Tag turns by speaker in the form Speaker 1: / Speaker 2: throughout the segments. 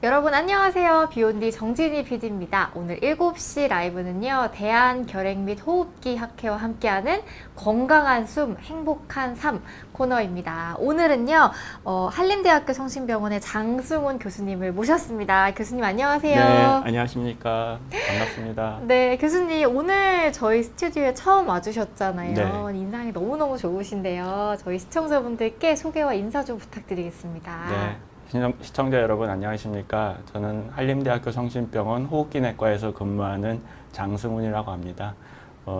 Speaker 1: 여러분 안녕하세요. 비욘디 정진희 PD입니다. 오늘 7시 라이브는요. 대한결핵 및 호흡기 학회와 함께하는 건강한 숨, 행복한 삶 코너입니다. 오늘은요. 한림대학교 성심병원의 장승훈 교수님을 모셨습니다. 교수님 안녕하세요.
Speaker 2: 네, 안녕하십니까. 반갑습니다.
Speaker 1: 네, 교수님 오늘 저희 스튜디오에 처음 와주셨잖아요.
Speaker 2: 네.
Speaker 1: 인상이 너무너무 좋으신데요. 저희 시청자분들께 소개와 인사 좀 부탁드리겠습니다.
Speaker 2: 네. 시청자 여러분 안녕하십니까. 저는 한림대학교 성심병원 호흡기내과에서 근무하는 장승훈이라고 합니다.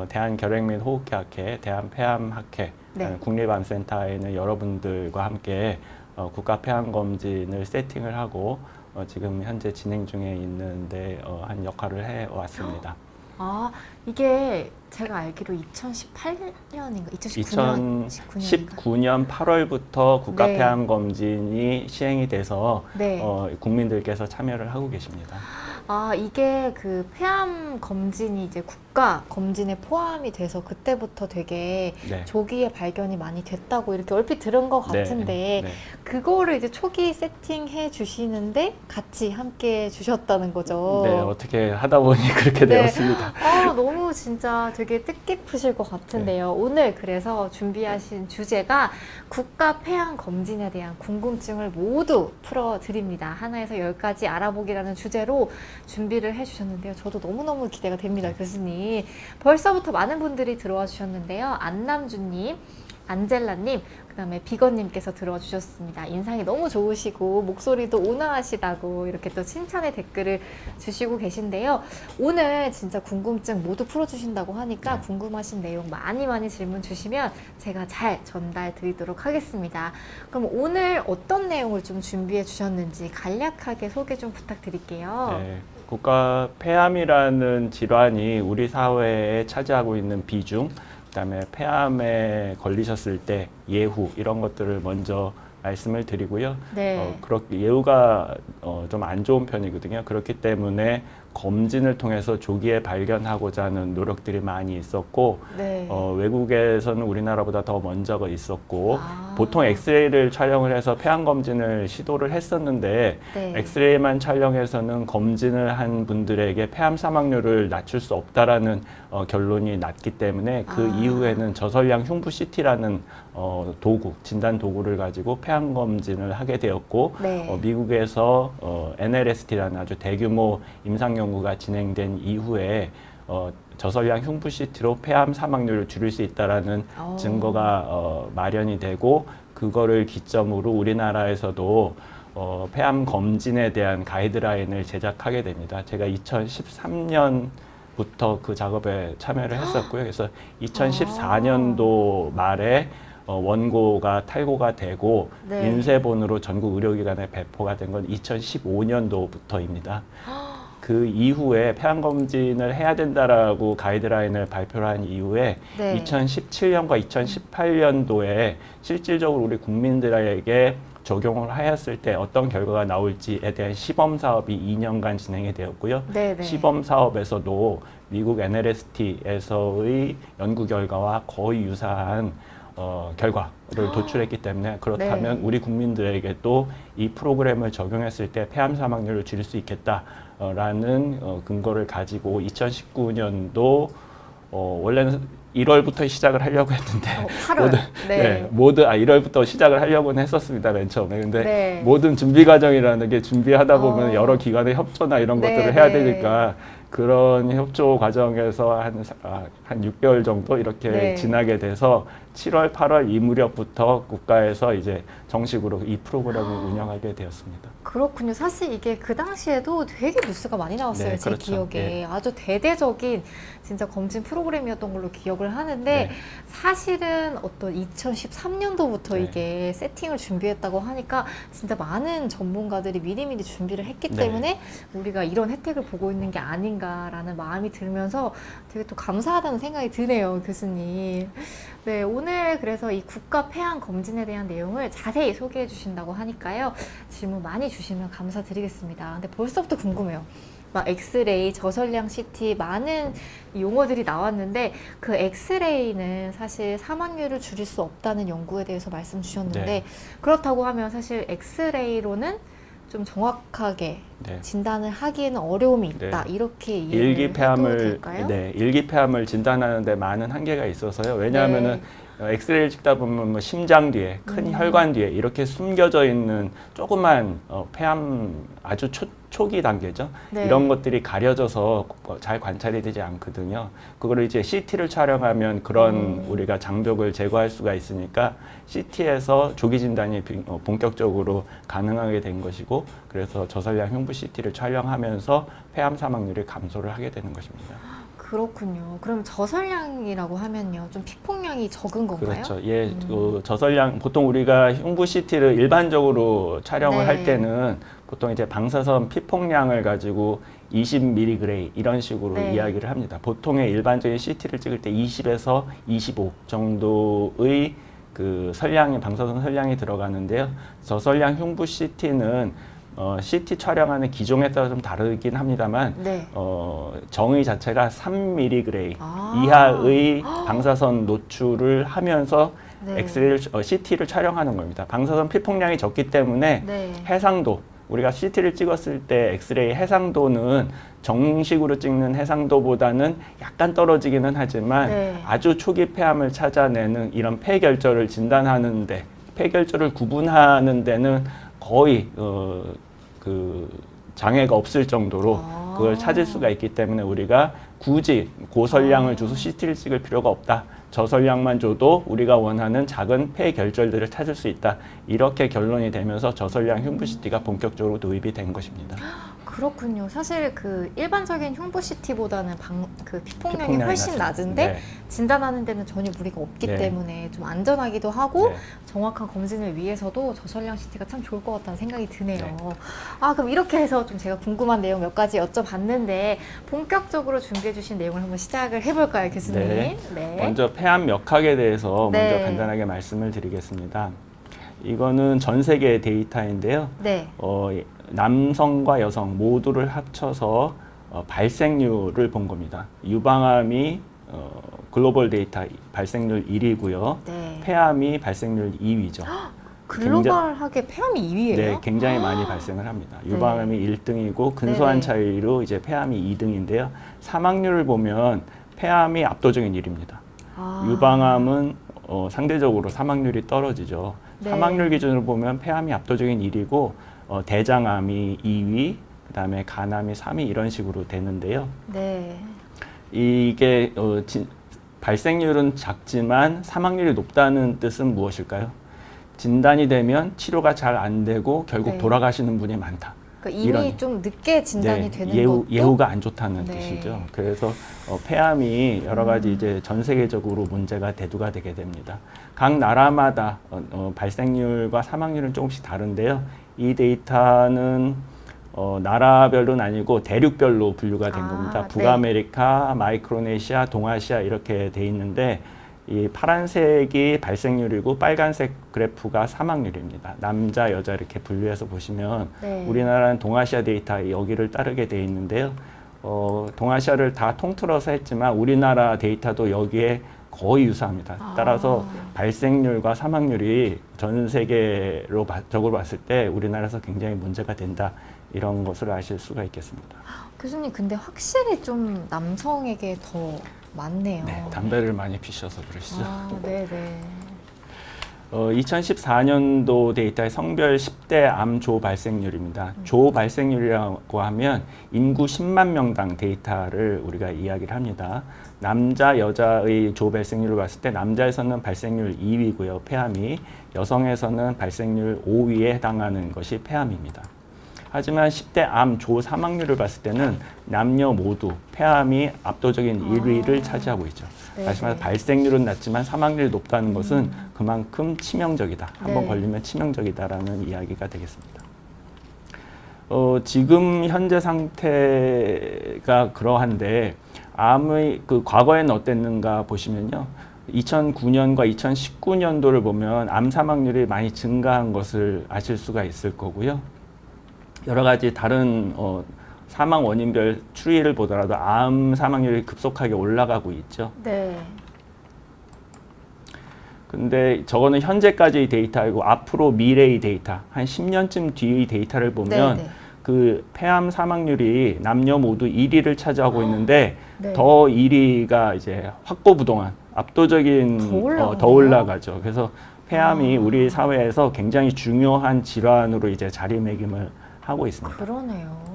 Speaker 2: 대한결핵 및 호흡기 학회, 대한폐암학회,
Speaker 1: 네.
Speaker 2: 국립암센터에 있는 여러분들과 함께 국가폐암검진을 세팅을 하고 지금 현재 진행 중에 있는데 한 역할을 해왔습니다.
Speaker 1: 아, 이게 제가 알기로 2018년인가? 2019년?
Speaker 2: 2019년 8월부터 국가폐암검진이 시행이 돼서
Speaker 1: 네.
Speaker 2: 국민들께서 참여를 하고 계십니다.
Speaker 1: 아, 이게 그 폐암 검진이 이제 국가 검진에 포함이 돼서 그때부터 되게
Speaker 2: 네.
Speaker 1: 조기에 발견이 많이 됐다고 이렇게 얼핏 들은 것
Speaker 2: 네,
Speaker 1: 같은데
Speaker 2: 네.
Speaker 1: 그거를 이제 초기 세팅해 주시는데 같이 함께 해 주셨다는 거죠.
Speaker 2: 네, 어떻게 하다 보니 그렇게
Speaker 1: 네.
Speaker 2: 되었습니다.
Speaker 1: 아, 너무 진짜 되게 뜻깊으실 것 같은데요. 오늘 그래서 준비하신 주제가 국가 폐암 검진에 대한 궁금증을 모두 풀어드립니다. 하나에서 10가지 알아보기라는 주제로 준비를 해주셨는데요. 저도 너무너무 기대가 됩니다, 교수님. 벌써부터 많은 분들이 들어와 주셨는데요. 안남주님, 안젤라님, 그 다음에 비건님께서 들어와 주셨습니다. 인상이 너무 좋으시고 목소리도 온화하시다고 이렇게 또 칭찬의 댓글을 주시고 계신데요. 오늘 진짜 궁금증 모두 풀어주신다고 하니까
Speaker 2: 네.
Speaker 1: 궁금하신 내용 많이 질문 주시면 제가 잘 전달 드리도록 하겠습니다. 그럼 오늘 어떤 내용을 좀 준비해 주셨는지 간략하게 소개 좀 부탁드릴게요.
Speaker 2: 네, 국가폐암이라는 질환이 우리 사회에 차지하고 있는 비중, 그다음에 폐암에 걸리셨을 때 예후 이런 것들을 먼저 말씀을 드리고요.
Speaker 1: 네.
Speaker 2: 그렇게 예후가 좀 안 좋은 편이거든요. 그렇기 때문에 검진을 통해서 조기에 발견하고자 하는 노력들이 많이 있었고
Speaker 1: 네.
Speaker 2: 외국에서는 우리나라보다 더 먼저가 있었고
Speaker 1: 아.
Speaker 2: 보통 엑스레이를 촬영을 해서 폐암 검진을 시도를 했었는데
Speaker 1: 네.
Speaker 2: 엑스레이만 촬영해서는 검진을 한 분들에게 폐암 사망률을 낮출 수 없다라는 결론이 났기 때문에 그
Speaker 1: 아.
Speaker 2: 이후에는 저설량 흉부 CT라는 도구, 진단 도구를 가지고 폐암 검진을 하게 되었고
Speaker 1: 네.
Speaker 2: 미국에서 NLST라는 아주 대규모 임상 연구가 진행된 이후에 저설량 흉부 CT로 폐암 사망률을 줄일 수 있다라는
Speaker 1: 오.
Speaker 2: 증거가 마련이 되고 그거를 기점으로 우리나라에서도 폐암 검진에 대한 가이드라인을 제작하게 됩니다. 제가 2013년부터 그 작업에 참여를 했었고요. 그래서 2014년도 말에 원고가 탈고가 되고
Speaker 1: 네.
Speaker 2: 인쇄본으로 전국 의료기관에 배포가 된 건 2015년도부터입니다. 그 이후에 폐암 검진을 해야 된다라고 가이드라인을 발표를 한 이후에
Speaker 1: 네.
Speaker 2: 2017년과 2018년도에 실질적으로 우리 국민들에게 적용을 하였을 때 어떤 결과가 나올지에 대한 시범 사업이 2년간 진행이 되었고요.
Speaker 1: 네네.
Speaker 2: 시범 사업에서도 미국 NLST에서의 연구 결과와 거의 유사한 결과를 도출했기 때문에 그렇다면
Speaker 1: 네.
Speaker 2: 우리 국민들에게도 이 프로그램을 적용했을 때 폐암 사망률을 줄일 수 있겠다라는 근거를 가지고 2019년도 원래는 1월부터 시작을 하려고 했는데
Speaker 1: 8월. 네.
Speaker 2: 모든 1월부터 시작을 하려고는 했었습니다, 맨 처음에. 근데
Speaker 1: 네.
Speaker 2: 모든 준비 과정이라는 게 준비하다 보면 여러 기관의 협조나 이런
Speaker 1: 네,
Speaker 2: 것들을 해야
Speaker 1: 네.
Speaker 2: 되니까 그런 협조 과정에서 한 6개월 정도 이렇게
Speaker 1: 네.
Speaker 2: 지나게 돼서 7월, 8월 이 무렵부터 국가에서 이제 정식으로 이 프로그램을 운영하게 되었습니다.
Speaker 1: 그렇군요. 사실 이게 그 당시에도 되게 뉴스가 많이 나왔어요.
Speaker 2: 네,
Speaker 1: 제
Speaker 2: 그렇죠.
Speaker 1: 기억에.
Speaker 2: 네.
Speaker 1: 아주 대대적인 진짜 검진 프로그램이었던 걸로 기억을 하는데
Speaker 2: 네.
Speaker 1: 사실은 어떤 2013년도부터
Speaker 2: 네.
Speaker 1: 이게 세팅을 준비했다고 하니까 진짜 많은 전문가들이 미리미리 준비를 했기
Speaker 2: 네.
Speaker 1: 때문에 우리가 이런 혜택을 보고 있는 게 아닌가라는 마음이 들면서 되게 또 감사하다는 생각이 드네요, 교수님. 네, 오늘 그래서 이 국가 폐암 검진에 대한 내용을 자세히 소개해 주신다고 하니까요. 질문 많이 주시면 감사드리겠습니다. 근데 벌써부터 궁금해요. 막 엑스레이, 저설량 CT 많은 용어들이 나왔는데 그 엑스레이는 사실 사망률을 줄일 수 없다는 연구에 대해서 말씀 주셨는데
Speaker 2: 네.
Speaker 1: 그렇다고 하면 사실 엑스레이로는 좀 정확하게
Speaker 2: 네.
Speaker 1: 진단을 하기에는 어려움이 있다.
Speaker 2: 네.
Speaker 1: 이렇게 이해를 해도 될까요?
Speaker 2: 네, 일기폐암을 진단하는데 많은 한계가 있어서요. 왜냐하면은 엑스레이를 찍다 보면 뭐 심장 뒤에, 큰 혈관 뒤에 이렇게 숨겨져 있는 조그만 폐암 아주 초기 단계죠.
Speaker 1: 네.
Speaker 2: 이런 것들이 가려져서 잘 관찰이 되지 않거든요. 그거를 이제 CT를 촬영하면 그런 우리가 장벽을 제거할 수가 있으니까 CT에서 조기 진단이 본격적으로 가능하게 된 것이고, 그래서 저설량 흉부 CT를 촬영하면서 폐암 사망률이 감소를 하게 되는 것입니다.
Speaker 1: 그렇군요. 그럼 저설량이라고 하면요, 좀 피폭량이 적은 건가요?
Speaker 2: 그렇죠. 예, 그 저설량 보통 우리가 흉부 CT를 일반적으로 촬영을
Speaker 1: 네.
Speaker 2: 할 때는 보통 이제 방사선 피폭량을 가지고 20mg 이런 식으로
Speaker 1: 네.
Speaker 2: 이야기를 합니다. 보통의 일반적인 CT를 찍을 때 20에서 25 정도의 그 설량이 방사선 설량이 들어가는데요. 저설량 흉부 CT는 CT 촬영하는 기종에 따라 좀 다르긴 합니다만
Speaker 1: 네.
Speaker 2: 정의 자체가 3mg
Speaker 1: 아.
Speaker 2: 이하의 방사선 노출을 하면서
Speaker 1: 네.
Speaker 2: CT를 촬영하는 겁니다. 방사선 피폭량이 적기 때문에
Speaker 1: 네.
Speaker 2: 해상도, 우리가 CT를 찍었을 때 엑스레이 해상도는 정식으로 찍는 해상도보다는 약간 떨어지기는 하지만
Speaker 1: 네.
Speaker 2: 아주 초기 폐암을 찾아내는 이런 폐결절을 진단하는데, 폐결절을 구분하는 데는 거의 그 장애가 없을 정도로 그걸 찾을 수가 있기 때문에 우리가 굳이 고설량을 줘서 CT를 찍을 필요가 없다. 저설량만 줘도 우리가 원하는 작은 폐결절들을 찾을 수 있다. 이렇게 결론이 되면서 저설량 흉부 CT가 본격적으로 도입이 된 것입니다.
Speaker 1: 그렇군요. 사실 그 일반적인 흉부 CT보다는 그 피폭량이
Speaker 2: 피폭량이
Speaker 1: 훨씬
Speaker 2: 낮습니다.
Speaker 1: 낮은데
Speaker 2: 네.
Speaker 1: 진단하는 데는 전혀 무리가 없기
Speaker 2: 네.
Speaker 1: 때문에 좀 안전하기도 하고
Speaker 2: 네.
Speaker 1: 정확한 검진을 위해서도 저설량 CT가 참 좋을 것 같다는 생각이 드네요.
Speaker 2: 네.
Speaker 1: 아, 그럼 이렇게 해서 좀 제가 궁금한 내용 몇 가지 여쭤봤는데 본격적으로 준비해 주신 내용을 한번 시작을 해볼까요, 교수님?
Speaker 2: 네.
Speaker 1: 네.
Speaker 2: 먼저 폐암 역학에 대해서
Speaker 1: 네.
Speaker 2: 먼저 간단하게 말씀을 드리겠습니다. 이거는 전 세계 데이터인데요.
Speaker 1: 네.
Speaker 2: 남성과 여성 모두를 합쳐서 발생률을 본 겁니다. 유방암이 글로벌 데이터 발생률 1위고요.
Speaker 1: 네.
Speaker 2: 폐암이 발생률 2위죠.
Speaker 1: 글로벌하게 폐암이 2위예요?
Speaker 2: 네, 굉장히 많이 발생을 합니다. 유방암이 1등이고 근소한
Speaker 1: 네네.
Speaker 2: 차이로 이제 폐암이 2등인데요. 사망률을 보면 폐암이 압도적인 1위입니다.
Speaker 1: 아.
Speaker 2: 유방암은 상대적으로 사망률이 떨어지죠.
Speaker 1: 네.
Speaker 2: 사망률 기준으로 보면 폐암이 압도적인 1위고 대장암이 2위, 그다음에 간암이 3위 이런 식으로 되는데요.
Speaker 1: 네.
Speaker 2: 이게 발생률은 작지만 사망률이 높다는 뜻은 무엇일까요? 진단이 되면 치료가 잘 안 되고 결국
Speaker 1: 네.
Speaker 2: 돌아가시는 분이 많다.
Speaker 1: 그러니까 이미
Speaker 2: 이런,
Speaker 1: 좀 늦게 진단이 되는
Speaker 2: 예후가 안 좋다는
Speaker 1: 네.
Speaker 2: 뜻이죠. 그래서 폐암이 여러 가지 이제 전 세계적으로 문제가 대두가 되게 됩니다. 각 나라마다 발생률과 사망률은 조금씩 다른데요. 이 데이터는 나라별로는 아니고 대륙별로 분류가 된 겁니다.
Speaker 1: 네.
Speaker 2: 북아메리카, 마이크로네시아, 동아시아 이렇게 돼 있는데 이 파란색이 발생률이고 빨간색 그래프가 사망률입니다. 남자, 여자 이렇게 분류해서 보시면
Speaker 1: 네.
Speaker 2: 우리나라는 동아시아 데이터 여기를 따르게 돼 있는데요. 동아시아를 다 통틀어서 했지만 우리나라 데이터도 여기에 거의 유사합니다. 따라서 발생률과 사망률이 전 세계로 적으로 봤을 때 우리나라에서 굉장히 문제가 된다. 이런 것을 아실 수가 있겠습니다.
Speaker 1: 교수님, 근데 확실히 좀 남성에게 더 많네요.
Speaker 2: 네, 담배를 많이 피셔서 그러시죠.
Speaker 1: 네네.
Speaker 2: 2014년도 데이터의 성별 10대 암 조 발생률입니다. 조 발생률이라고 하면 인구 10만 명당 데이터를 우리가 이야기를 합니다. 남자, 여자의 조 발생률을 봤을 때 남자에서는 발생률 2위고요, 폐암이. 여성에서는 발생률 5위에 해당하는 것이 폐암입니다. 하지만 10대 암 조 사망률을 봤을 때는 남녀 모두 폐암이 압도적인 1위를 차지하고 있죠. 다시 말해서 발생률은 낮지만 사망률이 높다는 것은 그만큼 치명적이다. 한번
Speaker 1: 네.
Speaker 2: 걸리면 치명적이다라는 이야기가 되겠습니다. 지금 현재 상태가 그러한데 암의 그 과거에는 어땠는가 보시면요. 2009년과 2019년도를 보면 암 사망률이 많이 증가한 것을 아실 수가 있을 거고요. 여러 가지 다른 사망 원인별 추이를 보더라도 암 사망률이 급속하게 올라가고 있죠.
Speaker 1: 네.
Speaker 2: 근데 저거는 현재까지의 데이터이고 앞으로 미래의 데이터, 한 10년쯤 뒤의 데이터를 보면
Speaker 1: 네, 네.
Speaker 2: 그 폐암 사망률이 남녀 모두 1위를 차지하고 있는데
Speaker 1: 네.
Speaker 2: 더 1위가 이제 확고부동한 압도적인
Speaker 1: 더 올라가네요.
Speaker 2: 더 올라가죠. 그래서 폐암이
Speaker 1: 아.
Speaker 2: 우리 사회에서 굉장히 중요한 질환으로 이제 자리매김을 하고 있습니다.
Speaker 1: 그러네요.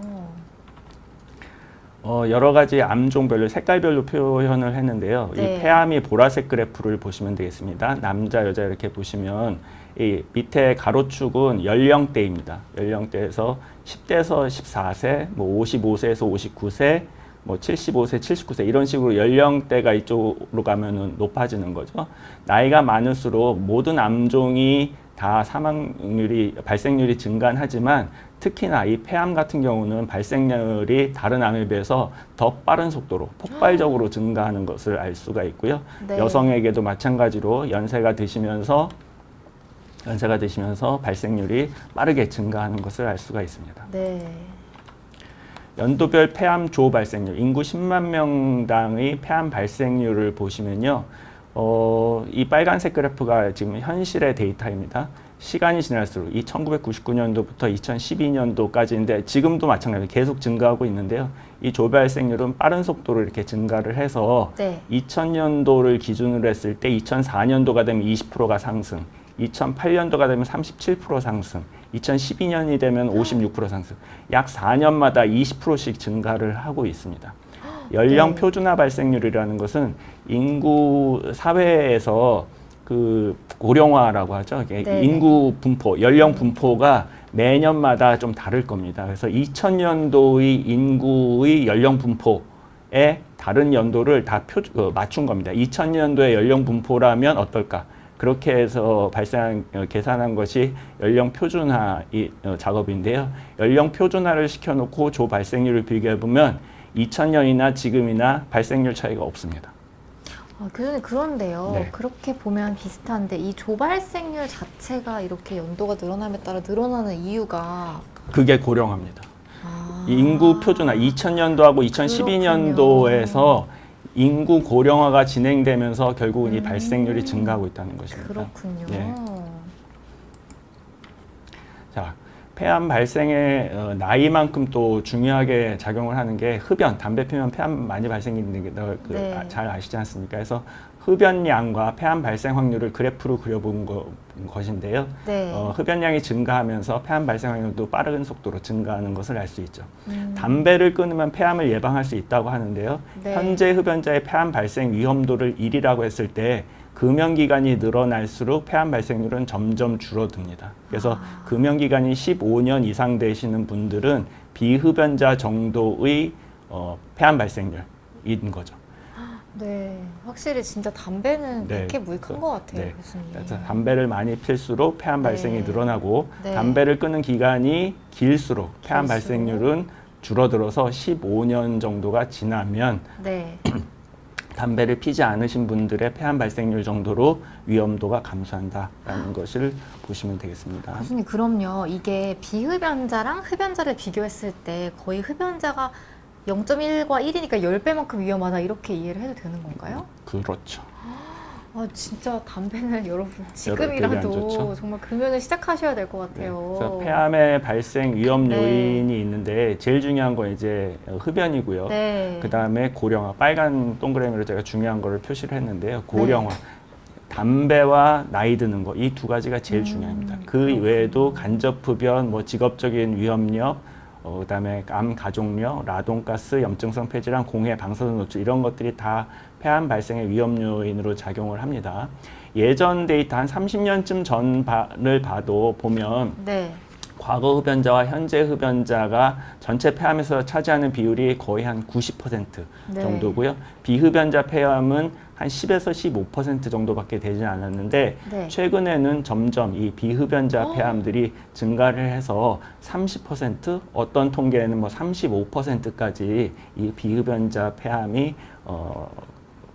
Speaker 2: 여러 가지 암종별로 색깔별로 표현을 했는데요.
Speaker 1: 네.
Speaker 2: 이 폐암이 보라색 그래프를 보시면 되겠습니다. 남자, 여자 이렇게 보시면 이 밑에 가로축은 연령대입니다. 연령대에서 10대에서 14세, 뭐 55세에서 59세, 뭐 75세, 79세 이런 식으로 연령대가 이쪽으로 가면은 높아지는 거죠. 나이가 많을수록 모든 암종이 다 발생률이 증가하지만 특히나 이 폐암 같은 경우는 발생률이 다른 암에 비해서 더 빠른 속도로 폭발적으로 증가하는 것을 알 수가 있고요.
Speaker 1: 네.
Speaker 2: 여성에게도 마찬가지로 연세가 드시면서 발생률이 빠르게 증가하는 것을 알 수가 있습니다.
Speaker 1: 네.
Speaker 2: 연도별 폐암 조 발생률, 인구 10만 명당의 폐암 발생률을 보시면요. 이 빨간색 그래프가 지금 현실의 데이터입니다. 시간이 지날수록 이 1999년도부터 2012년도까지인데 지금도 마찬가지로 계속 증가하고 있는데요. 이 조 발생률은 빠른 속도로 이렇게 증가를 해서
Speaker 1: 네.
Speaker 2: 2000년도를 기준으로 했을 때 2004년도가 되면 20%가 상승, 2008년도가 되면 37% 상승, 2012년이 되면 56% 상승, 약 4년마다 20%씩 증가를 하고 있습니다. 연령
Speaker 1: 네.
Speaker 2: 표준화 발생률이라는 것은 인구 사회에서 그 고령화라고 하죠. 이게
Speaker 1: 네네.
Speaker 2: 인구 분포, 연령 분포가 매년마다 좀 다를 겁니다. 그래서 2000년도의 인구의 연령 분포에 다른 연도를 다 맞춘 겁니다. 2000년도의 연령 분포라면 어떨까? 그렇게 해서 계산한 것이 연령 표준화 작업인데요. 연령 표준화를 시켜놓고 조 발생률을 비교해보면 2000년이나 지금이나 발생률 차이가 없습니다.
Speaker 1: 교수님 그런데요.
Speaker 2: 네.
Speaker 1: 그렇게 보면 비슷한데 이 조발생률 자체가 이렇게 연도가 늘어남에 따라 늘어나는 이유가
Speaker 2: 그게 고령화입니다.
Speaker 1: 아.
Speaker 2: 인구 표준화 2000년도하고 2012년도에서 인구 고령화가 진행되면서 결국은 이 발생률이 증가하고 있다는 것입니다.
Speaker 1: 그렇군요.
Speaker 2: 예. 자, 폐암 발생의 나이만큼 또 중요하게 작용을 하는 게 흡연, 담배 피우면 폐암 많이 발생하는 게
Speaker 1: 네.
Speaker 2: 잘 아시지 않습니까? 그래서 흡연량과 폐암 발생 확률을 그래프로 그려본 것인데요.
Speaker 1: 네.
Speaker 2: 흡연량이 증가하면서 폐암 발생 확률도 빠른 속도로 증가하는 것을 알 수 있죠. 담배를 끊으면 폐암을 예방할 수 있다고 하는데요.
Speaker 1: 네.
Speaker 2: 현재 흡연자의 폐암 발생 위험도를 1이라고 했을 때 금연 기간이 늘어날수록 폐암 발생률은 점점 줄어듭니다. 그래서 금연 기간이 15년 이상 되시는 분들은 비흡연자 정도의 폐암 발생률인 거죠.
Speaker 1: 네. 확실히 진짜 담배는
Speaker 2: 네.
Speaker 1: 백해무익한 것 같아요,
Speaker 2: 네.
Speaker 1: 교수님.
Speaker 2: 그래서 담배를 많이 필수록 폐암
Speaker 1: 네.
Speaker 2: 발생이 늘어나고
Speaker 1: 네.
Speaker 2: 담배를 끊는 기간이 길수록 폐암
Speaker 1: 길수록.
Speaker 2: 발생률은 줄어들어서 15년 정도가 지나면
Speaker 1: 네.
Speaker 2: 담배를 피지 않으신 분들의 폐암 발생률 정도로 위험도가 감소한다라는 것을 보시면 되겠습니다.
Speaker 1: 교수님 그럼요. 이게 비흡연자랑 흡연자를 비교했을 때 거의 흡연자가 0.1과 1이니까 10배만큼 위험하다 이렇게 이해를 해도 되는 건가요?
Speaker 2: 그렇죠.
Speaker 1: 아 진짜 담배는 여러분
Speaker 2: 되게 안
Speaker 1: 지금이라도
Speaker 2: 좋죠?
Speaker 1: 정말 금연을 시작하셔야 될 것
Speaker 2: 네,
Speaker 1: 같아요.
Speaker 2: 그래서 폐암의 발생 위험
Speaker 1: 네.
Speaker 2: 요인이 있는데 제일 중요한 건 이제 흡연이고요.
Speaker 1: 네.
Speaker 2: 그 다음에 고령화, 빨간 동그라미로 제가 중요한 거를 표시를 했는데요. 고령화, 담배와 나이 드는 거, 이 두 가지가 제일 중요합니다. 그
Speaker 1: 그렇군요.
Speaker 2: 외에도 간접 흡연, 뭐 직업적인 위험력, 그다음에 암 가족력, 라돈가스, 염증성 폐질환, 공해, 방사선 노출 이런 것들이 다 폐암 발생의 위험 요인으로 작용을 합니다. 예전 데이터 한 30년쯤 전을 봐도 보면
Speaker 1: 네.
Speaker 2: 과거 흡연자와 현재 흡연자가 전체 폐암에서 차지하는 비율이 거의 한 90%
Speaker 1: 네.
Speaker 2: 정도고요. 비흡연자 폐암은 한 10에서 15% 정도밖에 되지 않았는데
Speaker 1: 네.
Speaker 2: 최근에는 점점 이 비흡연자 폐암들이 증가를 해서 30%, 어떤 통계에는 뭐 35%까지 이 비흡연자 폐암이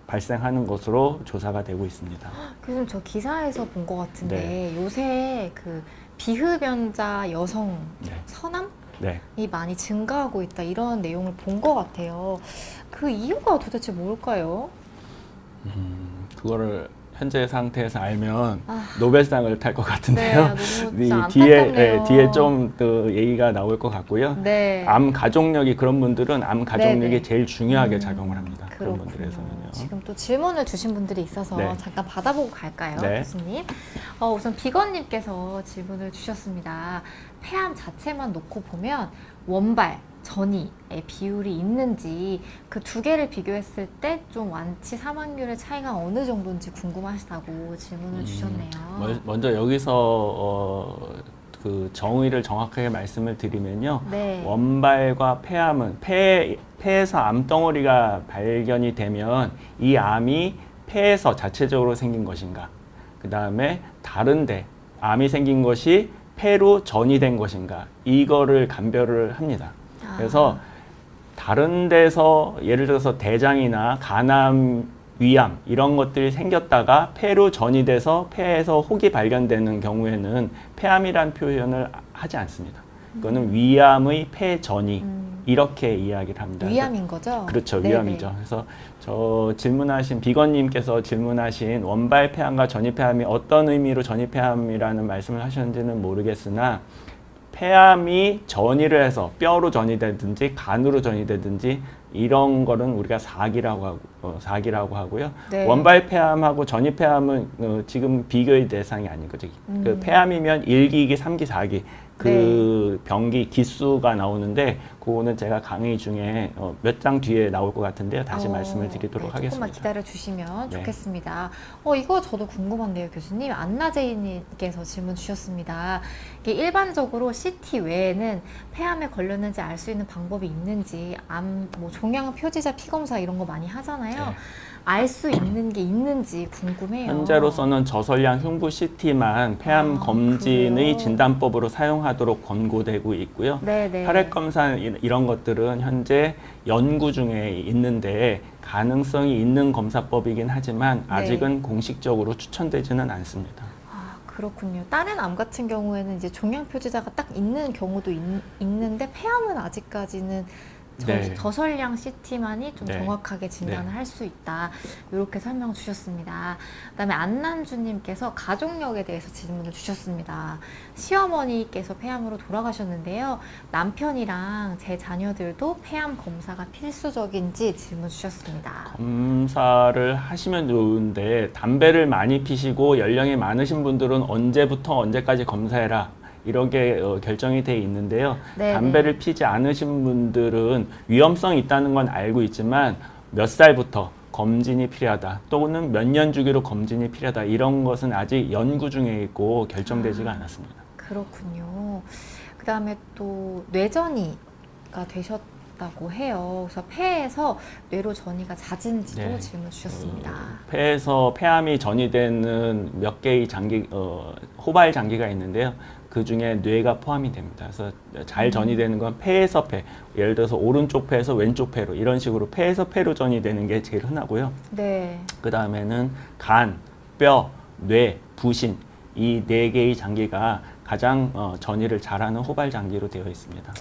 Speaker 2: 발생하는 것으로 조사가 되고 있습니다.
Speaker 1: 교수님 저 기사에서 본 것 같은데
Speaker 2: 네.
Speaker 1: 요새 그 비흡연자 여성
Speaker 2: 네.
Speaker 1: 서남이
Speaker 2: 네.
Speaker 1: 많이 증가하고 있다 이런 내용을 본 것 같아요. 그 이유가 도대체 뭘까요?
Speaker 2: 그거를 현재 상태에서 알면
Speaker 1: 아.
Speaker 2: 노벨상을 탈 것
Speaker 1: 네,
Speaker 2: 같은데요.
Speaker 1: 너무
Speaker 2: 이
Speaker 1: 진짜
Speaker 2: 뒤에
Speaker 1: 안타깝네요.
Speaker 2: 뒤에 좀 더 얘기가 나올 것 같고요.
Speaker 1: 네.
Speaker 2: 암 가족력이 그런 분들은 암 가족력이
Speaker 1: 네네.
Speaker 2: 제일 중요하게 작용을 합니다. 그런
Speaker 1: 그렇군요.
Speaker 2: 분들에서는요.
Speaker 1: 지금 또 질문을 주신 분들이 있어서
Speaker 2: 네.
Speaker 1: 잠깐 받아보고 갈까요,
Speaker 2: 네.
Speaker 1: 교수님? 우선 비건님께서 질문을 주셨습니다. 폐암 자체만 놓고 보면 원발, 전이의 비율이 있는지 그 두 개를 비교했을 때 좀 완치 사망률의 차이가 어느 정도인지 궁금하시다고 질문을 주셨네요.
Speaker 2: 먼저 여기서 그 정의를 정확하게 말씀을 드리면요.
Speaker 1: 네.
Speaker 2: 원발과 폐암은 폐에서 암덩어리가 발견이 되면 이 암이 폐에서 자체적으로 생긴 것인가, 그 다음에 다른데 암이 생긴 것이 폐로 전이된 것인가, 이거를 감별을 합니다. 그래서 다른 데서 예를 들어서 대장이나 간암, 위암 이런 것들이 생겼다가 폐로 전이돼서 폐에서 혹이 발견되는 경우에는 폐암이란 표현을 하지 않습니다. 그거는 위암의 폐전이 이렇게 이야기를 합니다.
Speaker 1: 위암인 거죠?
Speaker 2: 그렇죠.
Speaker 1: 네네.
Speaker 2: 위암이죠. 그래서 저 질문하신 비건님께서 질문하신 원발 폐암과 전이 폐암이 어떤 의미로 전이 폐암이라는 말씀을 하셨는지는 모르겠으나 폐암이 전이를 해서 뼈로 전이되든지 간으로 전이되든지 이런 거는 우리가 사기라고 하고요.
Speaker 1: 네.
Speaker 2: 원발 폐암하고 전이 폐암은 지금 비교의 대상이 아닌 거죠. 그 폐암이면 1기, 2기, 3기, 4기 그 병기 기수가 나오는데 그거는 제가 강의 중에 몇 장 뒤에 나올 것 같은데요. 다시 말씀을 드리도록
Speaker 1: 네,
Speaker 2: 하겠습니다.
Speaker 1: 조금만 기다려 주시면
Speaker 2: 네.
Speaker 1: 좋겠습니다. 이거 저도 궁금한데요, 교수님. 안나제이님께서 질문 주셨습니다. 이게 일반적으로 CT 외에는 폐암에 걸렸는지 알 수 있는 방법이 있는지, 뭐 종양 표지자 피검사 이런 거 많이 하잖아요.
Speaker 2: 네.
Speaker 1: 알 수 있는 게 있는지 궁금해요.
Speaker 2: 현재로서는 저설량 흉부 CT만 폐암 검진의
Speaker 1: 그래요?
Speaker 2: 진단법으로 사용하도록 권고되고 있고요.
Speaker 1: 네네.
Speaker 2: 혈액 검사 이런 것들은 현재 연구 중에 있는데 가능성이 있는 검사법이긴 하지만
Speaker 1: 네.
Speaker 2: 아직은 공식적으로 추천되지는 않습니다.
Speaker 1: 그렇군요. 다른 암 같은 경우에는 이제 종양 표지자가 딱 있는 경우도 있는데 폐암은 아직까지는
Speaker 2: 네.
Speaker 1: 저설량 CT만이 좀
Speaker 2: 네.
Speaker 1: 정확하게 진단을
Speaker 2: 네.
Speaker 1: 할 수 있다. 이렇게 설명 주셨습니다. 그다음에 안난주님께서 가족력에 대해서 질문을 주셨습니다. 시어머니께서 폐암으로 돌아가셨는데요. 남편이랑 제 자녀들도 폐암 검사가 필수적인지 질문 주셨습니다.
Speaker 2: 검사를 하시면 좋은데 담배를 많이 피시고 연령이 많으신 분들은 언제부터 언제까지 검사해라 이렇게 결정이 돼 있는데요.
Speaker 1: 네네.
Speaker 2: 담배를 피지 않으신 분들은 위험성이 있다는 건 알고 있지만 몇 살부터 검진이 필요하다 또는 몇 년 주기로 검진이 필요하다 이런 것은 아직 연구 중에 있고 결정되지가 않았습니다.
Speaker 1: 그렇군요. 그 다음에 또 뇌전이가 되셨다고 해요. 그래서 폐에서 뇌로 전이가 잦은지도
Speaker 2: 네.
Speaker 1: 질문 주셨습니다.
Speaker 2: 폐에서 폐암이 전이되는 몇 개의 장기, 호발 장기가 있는데요. 그 중에 뇌가 포함이 됩니다. 그래서 잘 전이되는 건 폐에서 폐, 예를 들어서 오른쪽 폐에서 왼쪽 폐로 이런 식으로 폐에서 폐로 전이되는 게 제일 흔하고요.
Speaker 1: 네.
Speaker 2: 그 다음에는 간, 뼈, 뇌, 부신 이 네 개의 장기가 가장 전이를 잘하는 호발 장기로 되어 있습니다.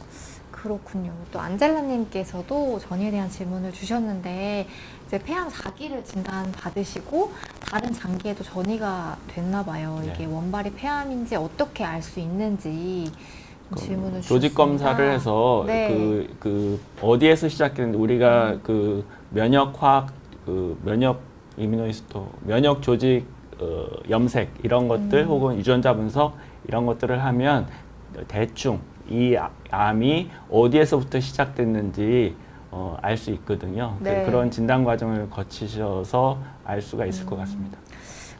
Speaker 1: 그렇군요. 또 안젤라님께서도 전이에 대한 질문을 주셨는데 이제 폐암 4기를 진단 받으시고 다른 장기에도 전이가 됐나 봐요.
Speaker 2: 네.
Speaker 1: 이게 원발이 폐암인지 어떻게 알 수 있는지 질문을 주셨습니다.
Speaker 2: 조직 검사를 해서
Speaker 1: 네.
Speaker 2: 그 어디에서 시작했는데 우리가 그 면역화학 그 면역 이뮤노히스토 면역 조직 염색 이런 것들 혹은 유전자 분석 이런 것들을 하면 대충 이 암이 어디에서부터 시작됐는지 알 수 있거든요.
Speaker 1: 네.
Speaker 2: 그런 진단 과정을 거치셔서 알 수가 있을 것 같습니다.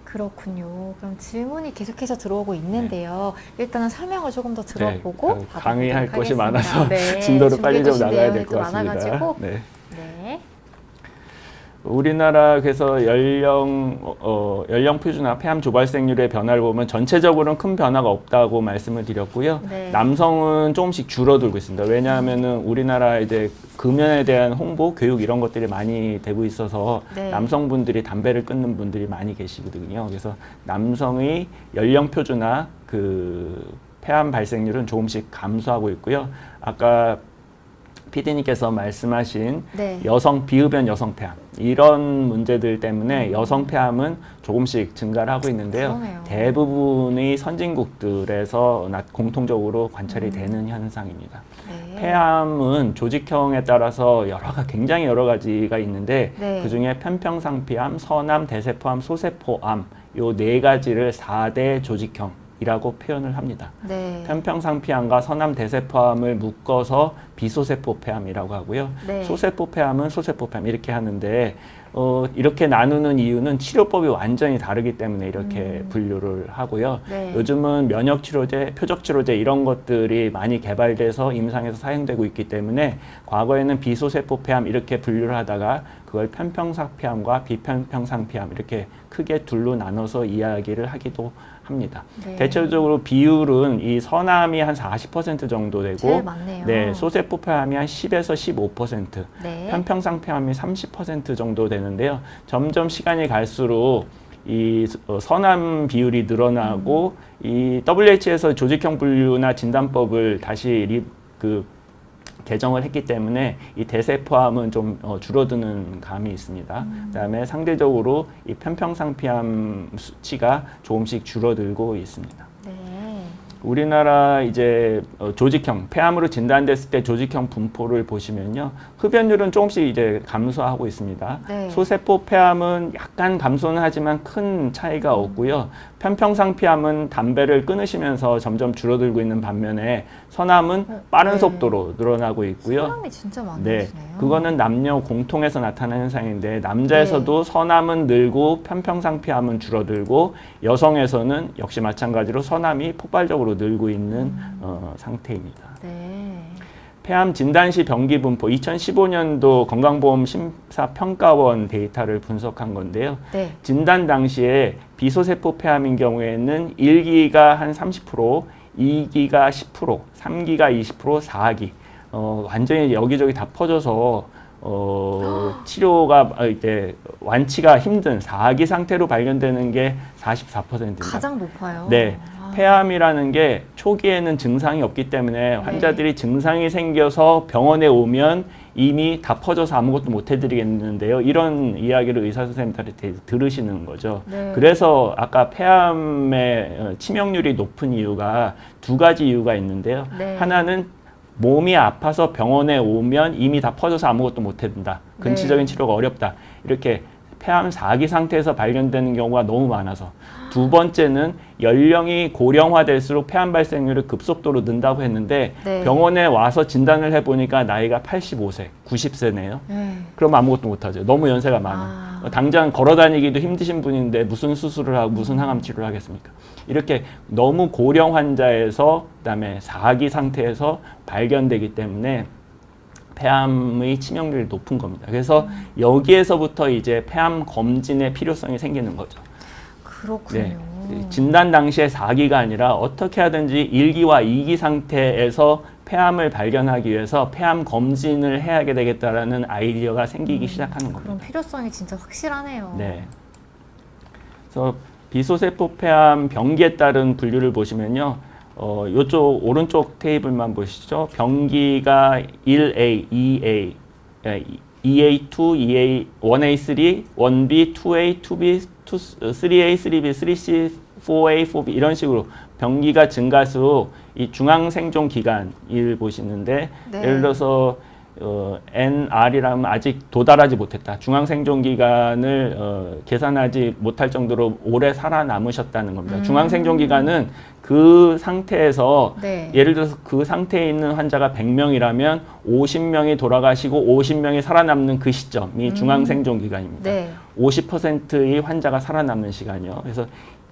Speaker 1: 그렇군요. 그럼 질문이 계속해서 들어오고 있는데요. 일단은 설명을 조금 더 들어보고
Speaker 2: 네, 강의할
Speaker 1: 받아보도록
Speaker 2: 것이
Speaker 1: 하겠습니다.
Speaker 2: 많아서
Speaker 1: 네,
Speaker 2: 진도를 빨리 좀
Speaker 1: 준비해주신
Speaker 2: 나가야 될
Speaker 1: 내용이
Speaker 2: 것
Speaker 1: 또
Speaker 2: 같습니다.
Speaker 1: 많아가지고
Speaker 2: 네.
Speaker 1: 네.
Speaker 2: 우리나라 그래서 연령 표준화 폐암 조발생률의 변화를 보면 전체적으로는 큰 변화가 없다고 말씀을 드렸고요.
Speaker 1: 네.
Speaker 2: 남성은 조금씩 줄어들고 있습니다. 왜냐하면은 우리나라 이제 금연에 대한 홍보, 교육 이런 것들이 많이 되고 있어서
Speaker 1: 네.
Speaker 2: 남성분들이 담배를 끊는 분들이 많이 계시거든요. 그래서 남성의 연령 표준화 그 폐암 발생률은 조금씩 감소하고 있고요. 아까 PD님께서 말씀하신
Speaker 1: 네.
Speaker 2: 비흡연 여성 폐암 이런 문제들 때문에 여성 폐암은 조금씩 증가를 하고 있는데요.
Speaker 1: 그러네요.
Speaker 2: 대부분의 선진국들에서 공통적으로 관찰이 되는 현상입니다.
Speaker 1: 네.
Speaker 2: 폐암은 조직형에 따라서 굉장히 여러 가지가 있는데
Speaker 1: 네.
Speaker 2: 그중에 편평상피암, 선암, 대세포암, 소세포암 요 네 가지를 4대 조직형이라고 표현을 합니다.
Speaker 1: 네.
Speaker 2: 편평상피암과 선암 대세포암을 묶어서 비소세포폐암이라고 하고요.
Speaker 1: 네.
Speaker 2: 소세포폐암은 소세포폐암 이렇게 하는데 이렇게 나누는 이유는 치료법이 완전히 다르기 때문에 이렇게 분류를 하고요.
Speaker 1: 네.
Speaker 2: 요즘은 면역치료제, 표적치료제 이런 것들이 많이 개발돼서 임상에서 사용되고 있기 때문에 과거에는 비소세포폐암 이렇게 분류를 하다가 그걸 편평상피암과 비편평상피암 이렇게 크게 둘로 나눠서 이야기를 하기도 합니다.
Speaker 1: 네.
Speaker 2: 대체적으로 비율은 이 선암이 한 40% 정도 되고
Speaker 1: 제일 많네요.
Speaker 2: 네, 소세포폐암이 한 10에서 15%,
Speaker 1: 네.
Speaker 2: 편평상폐암이 30% 정도 되는데요. 점점 시간이 갈수록 이 선암 비율이 늘어나고 이 WH에서 조직형 분류나 진단법을 다시 개정을 했기 때문에 이 대세포암은 좀 줄어드는 감이 있습니다. 그다음에 상대적으로 이 편평상피암 수치가 조금씩 줄어들고 있습니다.
Speaker 1: 네.
Speaker 2: 우리나라 이제 조직형 폐암으로 진단됐을 때 조직형 분포를 보시면요, 흡연율은 조금씩 이제 감소하고 있습니다.
Speaker 1: 네.
Speaker 2: 소세포 폐암은 약간 감소는 하지만 큰 차이가 없고요. 편평상 폐암은 담배를 끊으시면서 점점 줄어들고 있는 반면에 선암은 빠른
Speaker 1: 네.
Speaker 2: 속도로 늘어나고 있고요.
Speaker 1: 사람이 진짜
Speaker 2: 네,
Speaker 1: 많으시네요.
Speaker 2: 그거는 남녀 공통해서 나타나는 현상인데 남자에서도 선암은 늘고 편평상 폐암은 줄어들고 여성에서는 역시 마찬가지로 선암이 폭발적으로 늘고 있는 상태입니다.
Speaker 1: 네.
Speaker 2: 폐암 진단 시 병기 분포 2015년도 건강보험 심사평가원 데이터를 분석한 건데요.
Speaker 1: 네.
Speaker 2: 진단 당시에 비소세포 폐암인 경우에는 1기가 한 30%, 2기가 10%, 3기가 20%, 4기 완전히 여기저기 다 퍼져서 치료가 이제 완치가 힘든 4기 상태로 발견되는 게 44%입니다.
Speaker 1: 가장 높아요.
Speaker 2: 네.
Speaker 1: 아.
Speaker 2: 폐암이라는 게 초기에는 증상이 없기 때문에 환자들이 증상이 생겨서 병원에 오면 이미 다 퍼져서 아무것도 못 해드리겠는데요. 이런 이야기를 의사 선생님들한테 들으시는 거죠.
Speaker 1: 네.
Speaker 2: 그래서 아까 폐암의 치명률이 높은 이유가 두 가지 이유가 있는데요.
Speaker 1: 네.
Speaker 2: 하나는 몸이 아파서 병원에 오면 이미 다 퍼져서 아무것도 못 해준다. 근치적인 치료가 어렵다. 이렇게 폐암 4기 상태에서 발견되는 경우가 너무 많아서. 두 번째는 연령이 고령화될수록 폐암 발생률이 급속도로 는다고 했는데
Speaker 1: 네.
Speaker 2: 병원에 와서 진단을 해보니까 나이가 85세, 90세네요.
Speaker 1: 네.
Speaker 2: 그럼 아무것도 못하죠. 너무 연세가 많아. 당장 걸어다니기도 힘드신 분인데 무슨 수술을 하고 무슨 항암 치료를 하겠습니까? 이렇게 너무 고령 환자에서 그다음에 4기 상태에서 발견되기 때문에 폐암의 치명률이 높은 겁니다. 그래서 여기에서부터 이제 폐암 검진의 필요성이 생기는 거죠.
Speaker 1: 그렇군요.
Speaker 2: 네. 진단 당시에 4기가 아니라 어떻게 하든지 1기와 2기 상태에서 폐암을 발견하기 위해서 폐암 검진을 해야 되겠다라는 아이디어가 생기기 시작하는 겁니다.
Speaker 1: 그럼 필요성이 진짜 확실하네요.
Speaker 2: 네. 그래서 비소세포 폐암 병기에 따른 분류를 보시면요. 이쪽 오른쪽 테이블만 보시죠. 병기가 1A, 2A, EA2, EA, 1A3, 1B, 2A, 2B, 3A, 3B, 3C, 4A, 4B 이런 식으로 병기가 증가할수록 이 중앙생존 기간을 보시는데
Speaker 1: 네.
Speaker 2: 예를 들어서 NR이라면 아직 도달하지 못했다. 중앙생존 기간을 계산하지 못할 정도로 오래 살아남으셨다는 겁니다. 중앙생존 기간은 그 상태에서
Speaker 1: 네.
Speaker 2: 예를 들어서 그 상태에 있는 환자가 100명이라면 50명이 돌아가시고 50명이 살아남는 그 시점이 중앙생존 기간입니다.
Speaker 1: 네.
Speaker 2: 50%의 환자가 살아남는 시간이요. 그래서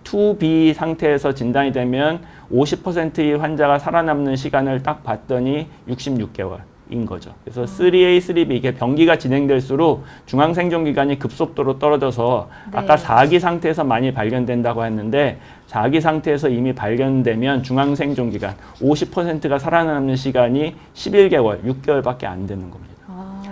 Speaker 2: 2B 상태에서 진단이 되면 50%의 환자가 살아남는 시간을 딱 봤더니 66개월인 거죠. 그래서 3A, 3B 이게 병기가 진행될수록 중앙생존 기간이 급속도로 떨어져서
Speaker 1: 네.
Speaker 2: 아까 4기 상태에서 많이 발견된다고 했는데 4기 상태에서 이미 발견되면 중앙생존 기간 50%가 살아남는 시간이 11개월, 6개월밖에 안 되는 겁니다.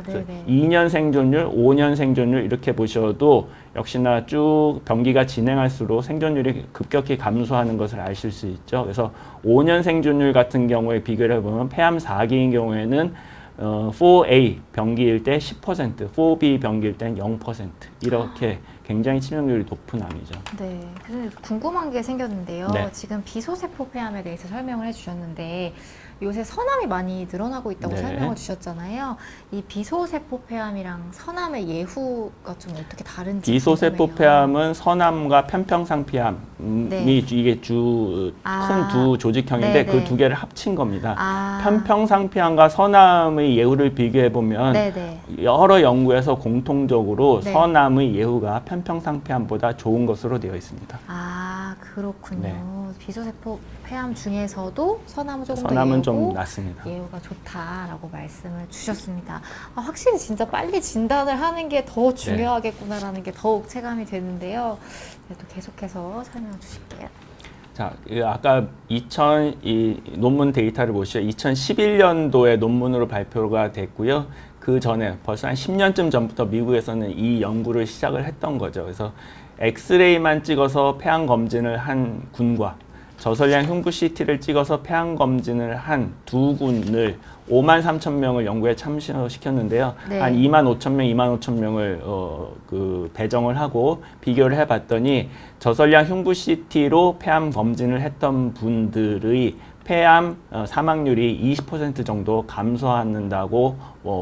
Speaker 1: 네네.
Speaker 2: 2년 생존율, 5년 생존율 이렇게 보셔도 역시나 쭉 병기가 진행할수록 생존율이 급격히 감소하는 것을 아실 수 있죠. 그래서 5년 생존율 같은 경우에 비교를 해보면 폐암 4기인 경우에는 4A 병기일 때 10%, 4B 병기일 때는 0% 이렇게 굉장히 치명률이 높은 암이죠.
Speaker 1: 네, 그래서 궁금한 게 생겼는데요.
Speaker 2: 네.
Speaker 1: 지금 비소세포 폐암에 대해서 설명을 해주셨는데 요새 선암이 많이 늘어나고 있다고
Speaker 2: 네.
Speaker 1: 설명을 주셨잖아요. 이 비소세포 폐암이랑 선암의 예후가 좀 어떻게 다른지
Speaker 2: 비소세포
Speaker 1: 궁금해요.
Speaker 2: 폐암은 선암과 편평상피암이
Speaker 1: 네.
Speaker 2: 이게 큰
Speaker 1: 아.
Speaker 2: 두 조직형인데
Speaker 1: 네네.
Speaker 2: 그 두 개를 합친 겁니다.
Speaker 1: 아,
Speaker 2: 편평상피암과 선암의 예후를 비교해 보면
Speaker 1: 네네.
Speaker 2: 여러 연구에서 공통적으로
Speaker 1: 네.
Speaker 2: 선암의 예후가 편평상피암보다 좋은 것으로 되어 있습니다.
Speaker 1: 아, 그렇군요.
Speaker 2: 네.
Speaker 1: 비소세포 폐암 중에서도 선암은 조금 더
Speaker 2: 선암은
Speaker 1: 예후고
Speaker 2: 좀 낮습니다.
Speaker 1: 예후가 좋다라고 말씀을 주셨습니다. 아, 확실히 진짜 빨리 진단을 하는 게 더 중요하겠구나라는 게 더욱 체감이 되는데요. 네, 또 계속해서 설명 주실게요.
Speaker 2: 자, 아까 이 논문 데이터를 보시죠. 2011년도에 논문으로 발표가 됐고요. 그 전에 벌써 한 10년쯤 전부터 미국에서는 이 연구를 시작을 했던 거죠. 그래서 엑스레이만 찍어서 폐암 검진을 한 군과 저설량 흉부 CT를 찍어서 폐암 검진을 한 두 군을 5만 3천 명을 연구에 참여시켰는데요.
Speaker 1: 네.
Speaker 2: 한 2만 5천 명, 2만 5천 명을 배정을 하고 비교를 해봤더니 저설량 흉부 CT로 폐암 검진을 했던 분들의 폐암 사망률이 20% 정도 감소한다고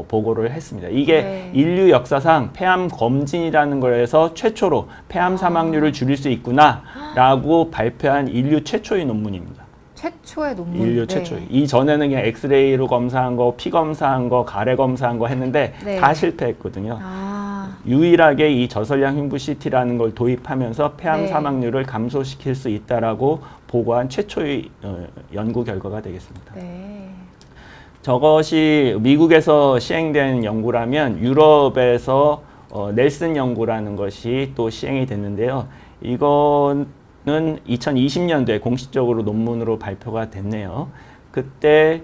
Speaker 2: 보고를 했습니다. 이게
Speaker 1: 네.
Speaker 2: 인류 역사상 폐암 검진이라는 거에서 최초로 폐암 사망률을 줄일 수 있구나라고 발표한 인류 최초의 논문입니다.
Speaker 1: 최초의 논문.
Speaker 2: 인류 최초의. 이 전에는 그냥 엑스레이로 검사한 거, 피 검사한 거, 가래 검사한 거 했는데
Speaker 1: 네.
Speaker 2: 다 실패했거든요.
Speaker 1: 아,
Speaker 2: 유일하게 이 저설량 흉부 CT라는 걸 도입하면서 폐암
Speaker 1: 네.
Speaker 2: 사망률을 감소시킬 수 있다라고 보고한 최초의 연구 결과가 되겠습니다.
Speaker 1: 네.
Speaker 2: 저것이 미국에서 시행된 연구라면 유럽에서 넬슨 연구라는 것이 또 시행이 됐는데요. 이거는 2020년도에 공식적으로 논문으로 발표가 됐네요. 그때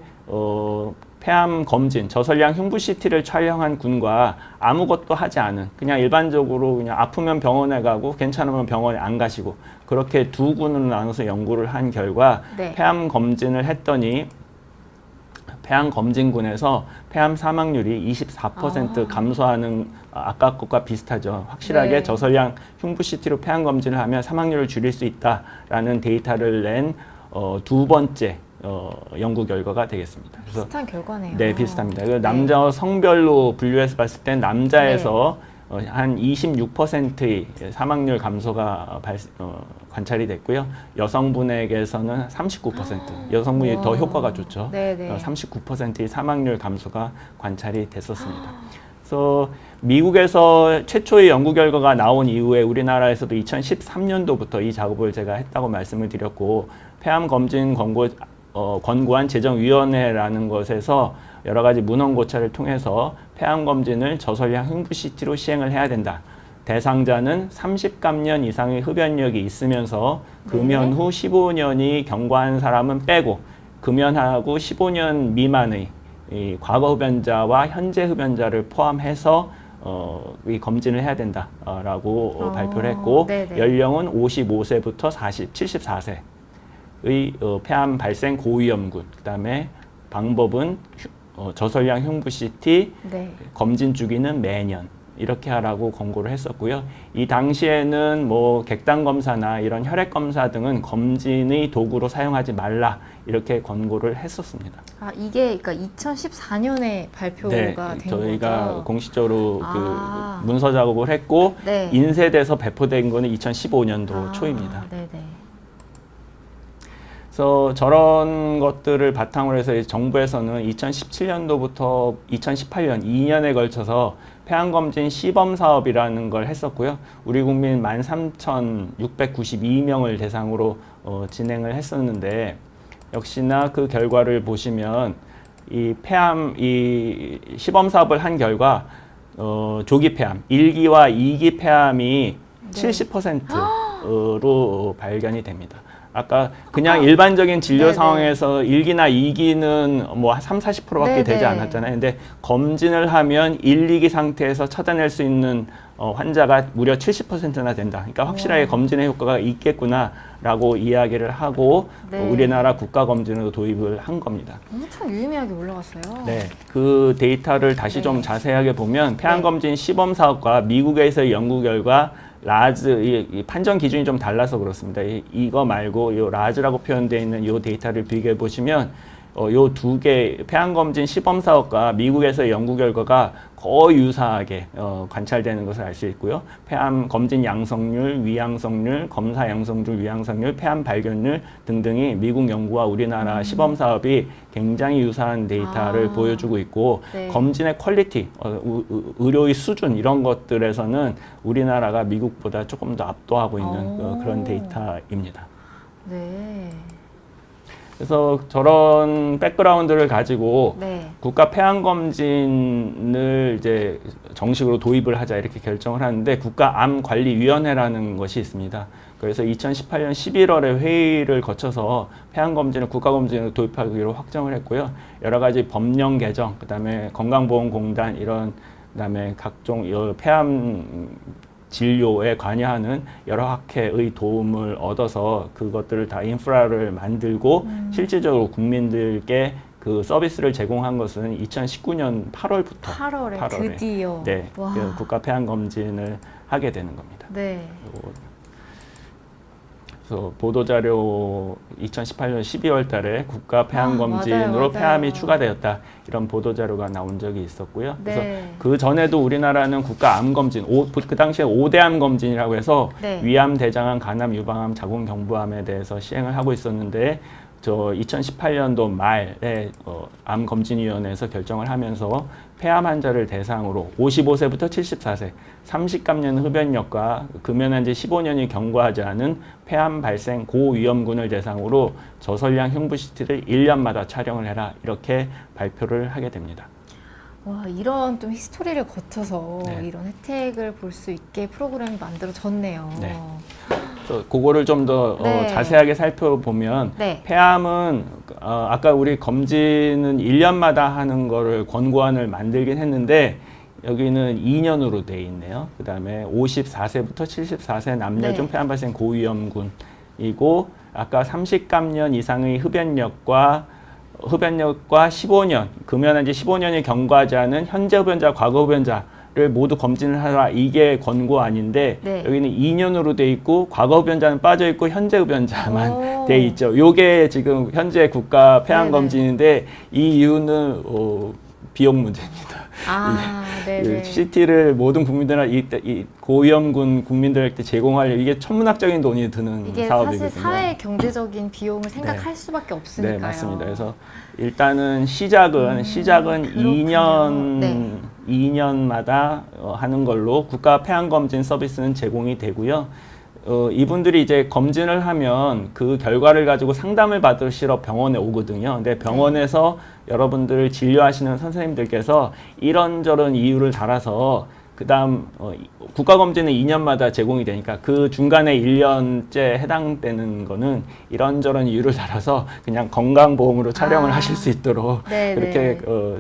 Speaker 2: 폐암 검진, 저설량 흉부 CT를 촬영한 군과 아무것도 하지 않은 그냥 일반적으로 그냥 아프면 병원에 가고 괜찮으면 병원에 안 가시고 그렇게 두 군으로 나눠서 연구를 한 결과
Speaker 1: 네.
Speaker 2: 폐암 검진을 했더니 폐암 검진군에서 폐암 사망률이 24% 감소하는 아까 것과 비슷하죠. 확실하게
Speaker 1: 네.
Speaker 2: 저설량 흉부 CT로 폐암 검진을 하면 사망률을 줄일 수 있다라는 데이터를 낸 두 번째 연구 결과가 되겠습니다. 그래서
Speaker 1: 비슷한 결과네요.
Speaker 2: 네, 비슷합니다. 남자와 성별로 분류해서 봤을 때 남자에서
Speaker 1: 네.
Speaker 2: 한 26%의 사망률 감소가 관찰이 됐고요. 여성분에게서는 39%, 여성분이 더
Speaker 1: 와.
Speaker 2: 효과가 좋죠.
Speaker 1: 네네.
Speaker 2: 39%의 사망률 감소가 관찰이 됐었습니다. 그래서 미국에서 최초의 연구 결과가 나온 이후에 우리나라에서도 2013년도부터 이 작업을 제가 했다고 말씀을 드렸고 폐암 검진 권고안 재정위원회라는 것에서 여러 가지 문헌 고찰을 통해서 폐암 검진을 저설량 흉부 CT로 시행을 해야 된다. 대상자는 30감년 이상의 흡연력이 있으면서 금연 후 15년이 경과한 사람은 빼고 금연하고 15년 미만의 이 과거 흡연자와 현재 흡연자를 포함해서 이 검진을 해야 된다라고 발표를 했고
Speaker 1: 네네.
Speaker 2: 연령은 55세부터 74세의 폐암 발생 고위험군 그다음에 방법은 저설량 흉부 CT
Speaker 1: 네.
Speaker 2: 검진 주기는 매년 이렇게 하라고 권고를 했었고요. 이 당시에는 뭐 객단 검사나 이런 혈액 검사 등은 검진의 도구로 사용하지 말라 이렇게 권고를 했었습니다.
Speaker 1: 아, 이게 그러니까 2014년에 발표가
Speaker 2: 네,
Speaker 1: 된
Speaker 2: 저희가
Speaker 1: 거죠?
Speaker 2: 공식적으로
Speaker 1: 아.
Speaker 2: 그 문서 작업을 했고
Speaker 1: 네.
Speaker 2: 인쇄돼서 배포된 거는 2015년도 초입니다.
Speaker 1: 네네.
Speaker 2: 그래서 저런 것들을 바탕으로 해서 정부에서는 2017년도부터 2018년 2년에 걸쳐서 폐암검진 시범 사업이라는 걸 했었고요. 우리 국민 13,692명을 대상으로 진행을 했었는데 역시나 그 결과를 보시면 이 시범 사업을 한 결과 조기 폐암, 1기와 2기 폐암이
Speaker 1: 네.
Speaker 2: 70%로 발견이 됩니다. 아까 그냥 일반적인 진료
Speaker 1: 네네.
Speaker 2: 상황에서 1기나 2기는 뭐 3, 40%밖에
Speaker 1: 네네.
Speaker 2: 되지 않았잖아요. 근데 검진을 하면 1, 2기 상태에서 찾아낼 수 있는 환자가 무려 70%나 된다. 그러니까 확실하게
Speaker 1: 와.
Speaker 2: 검진의 효과가 있겠구나라고 이야기를 하고
Speaker 1: 네.
Speaker 2: 우리나라 국가검진으로 도입을 한 겁니다.
Speaker 1: 엄청 유의미하게 올라갔어요.
Speaker 2: 네, 그 데이터를 다시
Speaker 1: 네.
Speaker 2: 좀 자세하게 보면 폐암검진 시범 사업과 미국에서의 연구 결과 라즈 이 판정 기준이 좀 달라서 그렇습니다. 이거 말고 요 라즈라고 표현되어 있는 요 데이터를 비교해 보시면 요 두 개 폐암검진 시범 사업과 미국에서의 연구 결과가 거의 유사하게 관찰되는 것을 알 수 있고요. 폐암 검진 양성률, 위양성률, 검사 양성률, 위양성률, 폐암 발견률 등등이 미국 연구와 우리나라 시범 사업이 굉장히 유사한 데이터를 보여주고 있고
Speaker 1: 네.
Speaker 2: 검진의 퀄리티, 의료의 수준 이런 것들에서는 우리나라가 미국보다 조금 더 압도하고 있는 그런 데이터입니다.
Speaker 1: 네.
Speaker 2: 그래서 저런 백그라운드를 가지고
Speaker 1: 네.
Speaker 2: 국가 폐암 검진을 이제 정식으로 도입을 하자 이렇게 결정을 하는데 국가암관리위원회라는 것이 있습니다. 그래서 2018년 11월에 회의를 거쳐서 폐암 검진을 국가 검진으로 도입하기로 확정을 했고요. 여러 가지 법령 개정, 그다음에 건강보험공단 이런 그다음에 각종 폐암 진료에 관여하는 여러 학회의 도움을 얻어서 그것들을 다 인프라를 만들고 실질적으로 국민들께 그 서비스를 제공한 것은 2019년 8월부터
Speaker 1: 8월에 드디어.
Speaker 2: 네,
Speaker 1: 와.
Speaker 2: 그 국가 폐암 검진을 하게 되는 겁니다.
Speaker 1: 네.
Speaker 2: 그래서 보도자료 2018년 12월 달에 국가 폐암 검진으로
Speaker 1: 맞아요.
Speaker 2: 폐암이 추가되었다. 이런 보도자료가 나온 적이 있었고요. 그래서
Speaker 1: 네.
Speaker 2: 그 전에도 우리나라는 국가 암 검진, 그 당시에 5대 암 검진이라고 해서
Speaker 1: 네.
Speaker 2: 위암, 대장암, 간암, 유방암, 자궁경부암에 대해서 시행을 하고 있었는데 저 2018년도 말에 암검진위원회에서 결정을 하면서 폐암 환자를 대상으로 55세부터 74세, 30감년 흡연력과 금연한 지 15년이 경과하지 않은 폐암 발생 고위험군을 대상으로 저설량 흉부 CT를 1년마다 촬영을 해라 이렇게 발표를 하게 됩니다.
Speaker 1: 와, 이런 좀 히스토리를 거쳐서
Speaker 2: 네.
Speaker 1: 이런 혜택을 볼 수 있게 프로그램이 만들어졌네요.
Speaker 2: 네. 그래서 그거를 좀 더
Speaker 1: 네.
Speaker 2: 자세하게 살펴보면
Speaker 1: 네.
Speaker 2: 폐암은 아까 우리 검진은 1년마다 하는 거를 권고안을 만들긴 했는데 여기는 2년으로 돼 있네요. 그 다음에 54세부터 74세 남녀
Speaker 1: 네.
Speaker 2: 중 폐암 발생 고위험군이고 아까 30감년 이상의 흡연력과 15년, 금연한 지 15년이 경과하지 않은 현재 흡연자, 과거 흡연자를 모두 검진을 하라. 이게 권고안인데
Speaker 1: 네.
Speaker 2: 여기는 2년으로 돼 있고 과거 흡연자는 빠져 있고 현재 흡연자만
Speaker 1: 오.
Speaker 2: 돼 있죠. 요게 지금 현재 국가 폐암
Speaker 1: 네네.
Speaker 2: 검진인데 이 이유는 비용 문제입니다.
Speaker 1: 아, 네네.
Speaker 2: CT를 모든 국민들한테 이 고위험군 국민들한테 제공하려 이게 천문학적인 돈이 드는
Speaker 1: 이게
Speaker 2: 사업이거든요.
Speaker 1: 사실 사회 경제적인 비용을 생각할 수밖에 없으니까요.
Speaker 2: 네, 맞습니다. 그래서 일단은 시작은
Speaker 1: 그렇군요.
Speaker 2: 2년마다 하는 걸로 국가 폐암 검진 서비스는 제공이 되고요. 이분들이 이제 검진을 하면 그 결과를 가지고 상담을 받으시러 병원에 오거든요. 근데 병원에서 여러분들을 진료하시는 선생님들께서 이런저런 이유를 달아서 그다음 국가검진은 2년마다 제공이 되니까 그 중간에 1년째 해당되는 거는 이런저런 이유를 달아서 그냥 건강보험으로 촬영을 하실 수 있도록
Speaker 1: 네네.
Speaker 2: 그렇게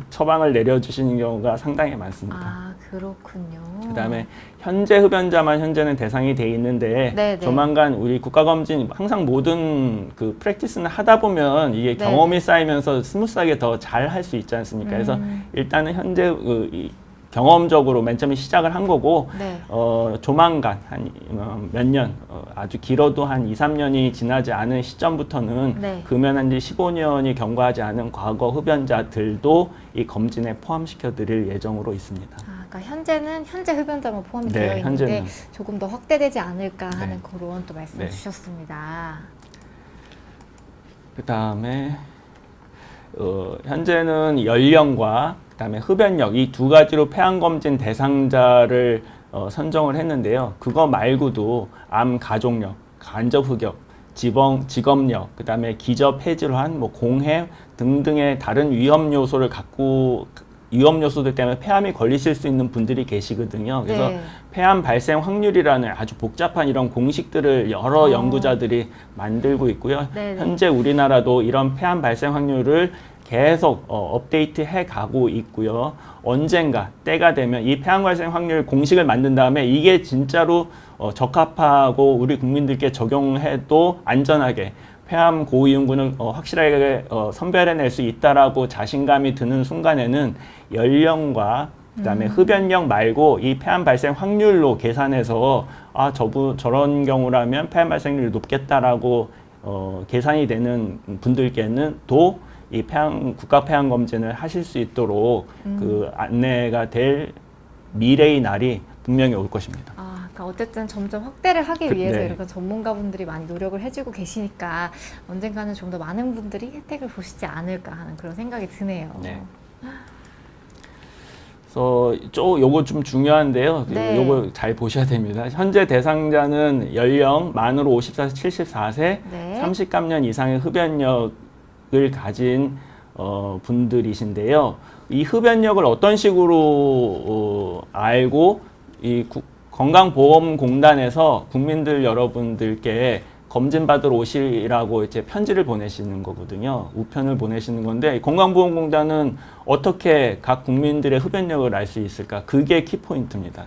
Speaker 2: 처방을 내려주시는 경우가 상당히 많습니다.
Speaker 1: 아, 그렇군요.
Speaker 2: 그다음에 현재 흡연자만 현재는 대상이 돼 있는데
Speaker 1: 네네.
Speaker 2: 조만간 우리 국가검진 항상 모든 그 프랙티스는 하다 보면 이게
Speaker 1: 네네.
Speaker 2: 경험이 쌓이면서 스무스하게 더 잘 할 수 있지 않습니까? 그래서 일단은 현재 경험적으로 맨 처음에 시작을 한 거고
Speaker 1: 네.
Speaker 2: 조만간 한 몇 년 아주 길어도 한 2, 3년이 지나지 않은 시점부터는
Speaker 1: 네.
Speaker 2: 금연한 지 15년이 경과하지 않은 과거 흡연자들도 이 검진에 포함시켜 드릴 예정으로 있습니다.
Speaker 1: 아, 그러니까 현재는 현재 흡연자만 포함이
Speaker 2: 네,
Speaker 1: 되어 있는데
Speaker 2: 현재는.
Speaker 1: 조금 더 확대되지 않을까 하는
Speaker 2: 네.
Speaker 1: 그런 또 말씀
Speaker 2: 네.
Speaker 1: 주셨습니다.
Speaker 2: 그다음에 현재는 연령과 그다음에 흡연력 이 두 가지로 폐암 검진 대상자를 선정을 했는데요. 그거 말고도 암 가족력, 간접 흑역, 직업력, 그다음에 기저 폐질환, 뭐 공해 등등의 다른 위험 요소를 갖고 위험 요소들 때문에 폐암이 걸리실 수 있는 분들이 계시거든요. 그래서
Speaker 1: 네.
Speaker 2: 폐암 발생 확률이라는 아주 복잡한 이런 공식들을 여러
Speaker 1: 어.
Speaker 2: 연구자들이 만들고 있고요.
Speaker 1: 네네.
Speaker 2: 현재 우리나라도 이런 폐암 발생 확률을 계속 업데이트 해 가고 있고요. 언젠가 때가 되면 이 폐암 발생 확률 공식을 만든 다음에 이게 진짜로 적합하고 우리 국민들께 적용해도 안전하게 폐암 고위험군을 확실하게 선별해낼 수 있다라고 자신감이 드는 순간에는 연령과 그다음에 흡연력 말고 이 폐암 발생 확률로 계산해서 저런 경우라면 폐암 발생률이 높겠다라고 계산이 되는 분들께는 또 이 국가 폐암 검진을 하실 수 있도록 그 안내가 될 미래의 날이 분명히 올 것입니다.
Speaker 1: 그러니까 어쨌든 점점 확대를 하기 위해서
Speaker 2: 네.
Speaker 1: 이렇게 전문가분들이 많이 노력을 해주고 계시니까 언젠가는 좀 더 많은 분들이 혜택을 보시지 않을까 하는 그런 생각이 드네요.
Speaker 2: 네. 그래서 요거 좀 중요한데요.
Speaker 1: 네.
Speaker 2: 요거 잘 보셔야 됩니다. 현재 대상자는 연령 만으로 54세, 74세,
Speaker 1: 네.
Speaker 2: 30감년 이상의 흡연력을 가진 분들이신데요. 이 흡연력을 어떤 식으로 알고 이 건강보험공단에서 국민들 여러분들께 검진받으러 오시라고 이제 편지를 보내시는 거거든요. 우편을 보내시는 건데 건강보험공단은 어떻게 각 국민들의 흡연력을 알 수 있을까? 그게 키포인트입니다.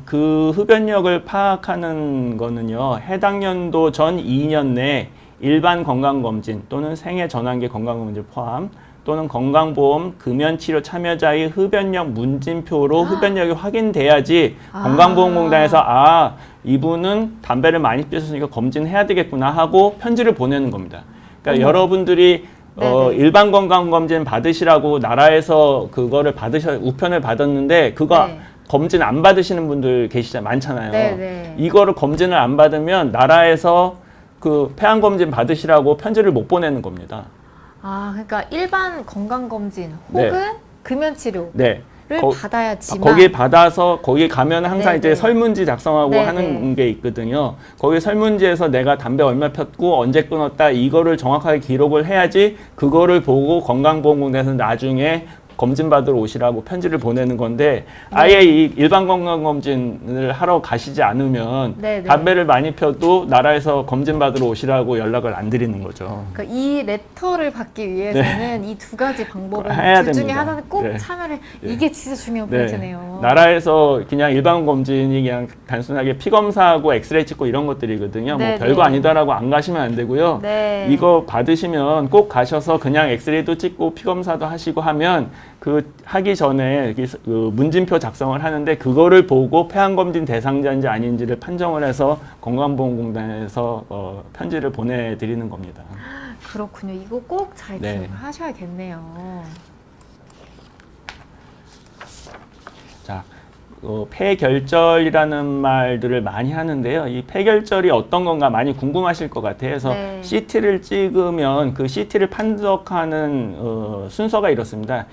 Speaker 2: 그 흡연력을 파악하는 거는요. 해당 연도 전 2년 내 일반 건강검진 또는 생애 전환기 건강검진 포함 또는 건강보험 금연치료 참여자의 흡연력 문진표로 흡연력이 확인돼야지 건강보험공단에서 이분은 담배를 많이 피우셨으니까 검진해야 되겠구나 하고 편지를 보내는 겁니다. 그러니까 여러분들이 일반 건강검진 받으시라고 나라에서 그거를 우편을 받았는데 그거
Speaker 1: 네.
Speaker 2: 검진 안 받으시는 분들 많잖아요.
Speaker 1: 네네.
Speaker 2: 이거를 검진을 안 받으면 나라에서 그 폐암 검진 받으시라고 편지를 못 보내는 겁니다.
Speaker 1: 그러니까 일반 건강검진 혹은
Speaker 2: 네.
Speaker 1: 금연치료를
Speaker 2: 네.
Speaker 1: 받아야지만
Speaker 2: 거기 받아서 거기 가면 항상
Speaker 1: 네네.
Speaker 2: 이제 설문지 작성하고
Speaker 1: 네네.
Speaker 2: 하는 게 있거든요. 거기 설문지에서 내가 담배 얼마 폈고 언제 끊었다 이거를 정확하게 기록을 해야지 그거를 보고 건강보험공단에서 나중에 검진 받으러 오시라고 편지를 보내는 건데 아예 이 일반 건강검진을 하러 가시지 않으면
Speaker 1: 네네.
Speaker 2: 담배를 많이 펴도 나라에서 검진 받으러 오시라고 연락을 안 드리는 거죠.
Speaker 1: 그러니까 이 레터를 받기 위해서는 이 두 가지 방법은
Speaker 2: 해야
Speaker 1: 둘 중에
Speaker 2: 됩니다.
Speaker 1: 하나는 꼭
Speaker 2: 네.
Speaker 1: 참여를
Speaker 2: 네.
Speaker 1: 이게 진짜 중요한 포인트네요.
Speaker 2: 나라에서 그냥 일반 검진이 그냥 단순하게 피 검사하고 엑스레이 찍고 이런 것들이거든요.
Speaker 1: 네,
Speaker 2: 뭐 별거
Speaker 1: 네.
Speaker 2: 아니다라고 안 가시면 안 되고요.
Speaker 1: 네.
Speaker 2: 이거 받으시면 꼭 가셔서 그냥 엑스레이도 찍고 피 검사도 하시고 하면 그 하기 전에 그 문진표 작성을 하는데 그거를 보고 폐암 검진 대상자인지 아닌지를 판정을 해서 건강보험공단에서 편지를 보내드리는 겁니다.
Speaker 1: 그렇군요. 이거 꼭 잘
Speaker 2: 네.
Speaker 1: 기억을 하셔야겠네요.
Speaker 2: 자, 폐결절이라는 말들을 많이 하는데요. 이 폐결절이 어떤 건가 많이 궁금하실 것 같아요. 그래서
Speaker 1: 네.
Speaker 2: CT를 찍으면 그 CT를 판독하는 순서가 이렇습니다.